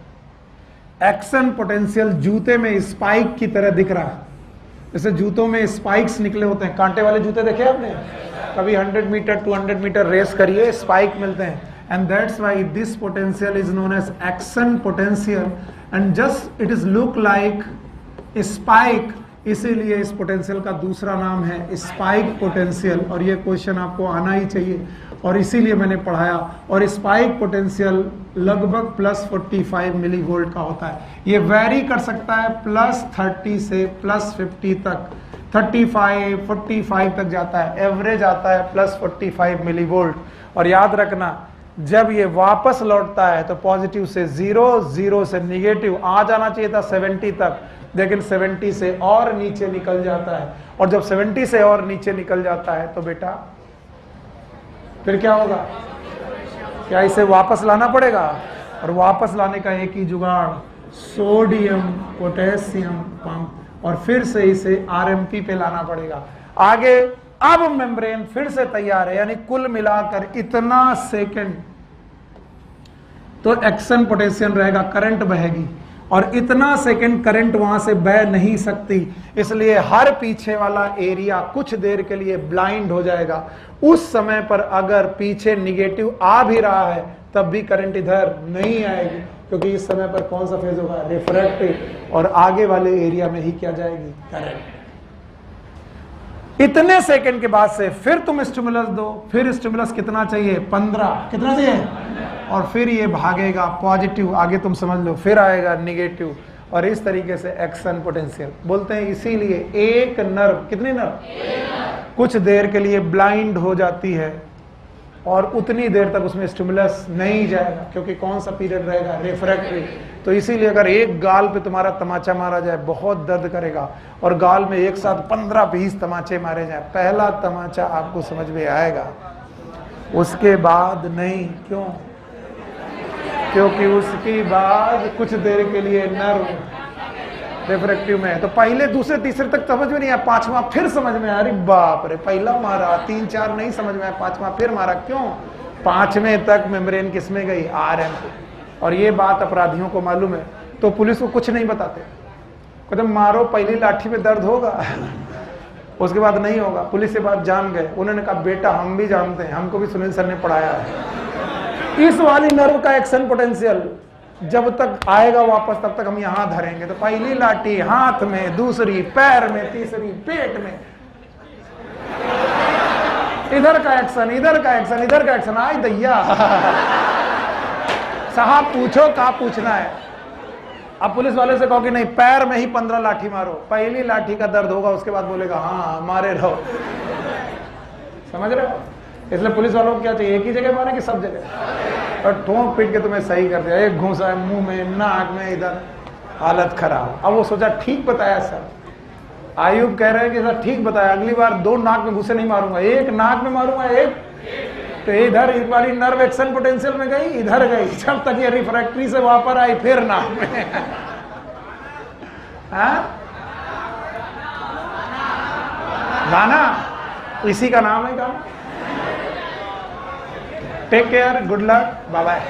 एक्शन पोटेंशियल जूते में स्पाइक की तरह दिख रहा है। जैसे जूतों में स्पाइक्स निकले होते हैं, कांटे वाले जूते देखे आपने, कभी 100 मीटर 200 मीटर रेस करिए, स्पाइक मिलते हैं। And that's why this potential is known as action potential, and just it is look like spike, इसीलिए इस पोटेंशियल का दूसरा नाम है स्पाइक पोटेंशियल। और ये क्वेश्चन आपको आना ही चाहिए, और इसीलिए मैंने पढ़ाया। और स्पाइक पोटेंशियल लगभग +45 मिली वोल्ट का होता है। ये वैरी कर सकता है +30 से +50 तक, 35 45 तक जाता है, एवरेज आता है +45 मिली वोल्ट। और याद रखना, जब ये वापस लौटता है तो पॉजिटिव से 0, 0 से निगेटिव आ जाना चाहिए था 70 तक, लेकिन 70 से और नीचे निकल जाता है। और जब 70 से और नीचे निकल जाता है तो बेटा फिर क्या होगा, क्या इसे वापस लाना पड़ेगा। और वापस लाने का एक ही जुगाड़, सोडियम पोटेशियम पंप, और फिर से इसे आरएमपी पे लाना पड़ेगा। आगे अब मेम्ब्रेन फिर से तैयार है, यानी कुल मिलाकर इतना सेकंड तो एक्शन पोटेंशियल रहेगा, करंट बहेगी, और इतना सेकंड करंट वहां से बह नहीं सकती। इसलिए हर पीछे वाला एरिया कुछ देर के लिए ब्लाइंड हो जाएगा। उस समय पर अगर पीछे निगेटिव आ भी रहा है तब भी करंट इधर नहीं आएगी, क्योंकि इस समय पर कौन सा फेज होगा, रिफ्रैक्टिव, और आगे वाले एरिया में ही क्या जाएगी, करंट। इतने सेकंड के बाद से फिर तुम स्टिमुलस दो, फिर स्टिमुलस कितना चाहिए, 15, कितना चाहिए, और फिर ये भागेगा पॉजिटिव, आगे तुम समझ लो, फिर आएगा निगेटिव, और इस तरीके से एक्शन पोटेंशियल बोलते हैं। इसीलिए एक नर्व, कितनी नर्व, कुछ देर के लिए ब्लाइंड हो जाती है, और उतनी देर तक उसमें स्टिमुलस नहीं जाएगा, क्योंकि कौन सा पीरियड रहेगा, रिफ्रैक्टरी। तो इसीलिए अगर एक गाल पे तुम्हारा तमाचा मारा जाए बहुत दर्द करेगा, और गाल में एक साथ 15-20 तमाचे मारे जाए, पहला तमाचा आपको समझ में आएगा, उसके बाद नहीं। क्यों, क्योंकि उसके बाद कुछ देर के लिए नर्व रिफ्रैक्टिव में है, तो पहले दूसरे तीसरे तक समझ में नहीं आया, पांचवा फिर समझ में आया, अरे बाप रे, पहला मारा, 3 4 नहीं समझ में आया, पांचवा फिर मारा। क्यों, पांचवें तक मेम्ब्रेन किसमें गई, आरएम। और ये बात अपराधियों को मालूम है, तो पुलिस को कुछ नहीं बताते, कहते मारो, पहली लाठी में दर्द होगा उसके बाद नहीं होगा। पुलिस ये बात जान गए, उन्होंने कहा बेटा हम भी जानते हैं, हमको भी सुनील सर ने पढ़ाया है, इस वाली नर्व का एक्शन पोटेंशियल जब तक आएगा वापस तब तक हम यहां धरेंगे। तो पहली लाठी हाथ में, दूसरी पैर में, तीसरी पेट में, इधर का एक्शन, इधर का एक्शन, इधर का एक्शन। आई दैया साहब पूछो क्या पूछना है। अब पुलिस वाले से कहो कि नहीं, पैर में ही 15 लाठी मारो, पहली लाठी का दर्द होगा, उसके बाद बोलेगा हाँ मारे रहो। समझ रहे हो? इसलिए पुलिस वालों को क्या चाहिए, एक ही जगह मारे कि सब जगह, और ठोंक पीट के तुम्हें सही कर दिया, एक घूसा है मुंह में, नाक में, इधर, हालत खराब। अब वो सोचा ठीक बताया सर, आयुब कह रहे हैं कि सर ठीक बताया, अगली बार 2 नाक में घुसे नहीं मारूंगा, एक नाक में मारूंगा, एक तो इधर इस वाली नर्व एक्शन पोटेंशियल में गई, इधर गई, जब तक ये रिफ्रैक्टरी से वापस आई फिर नाक में। गाना, इसी का नाम है गाना। Take care, good luck, bye bye.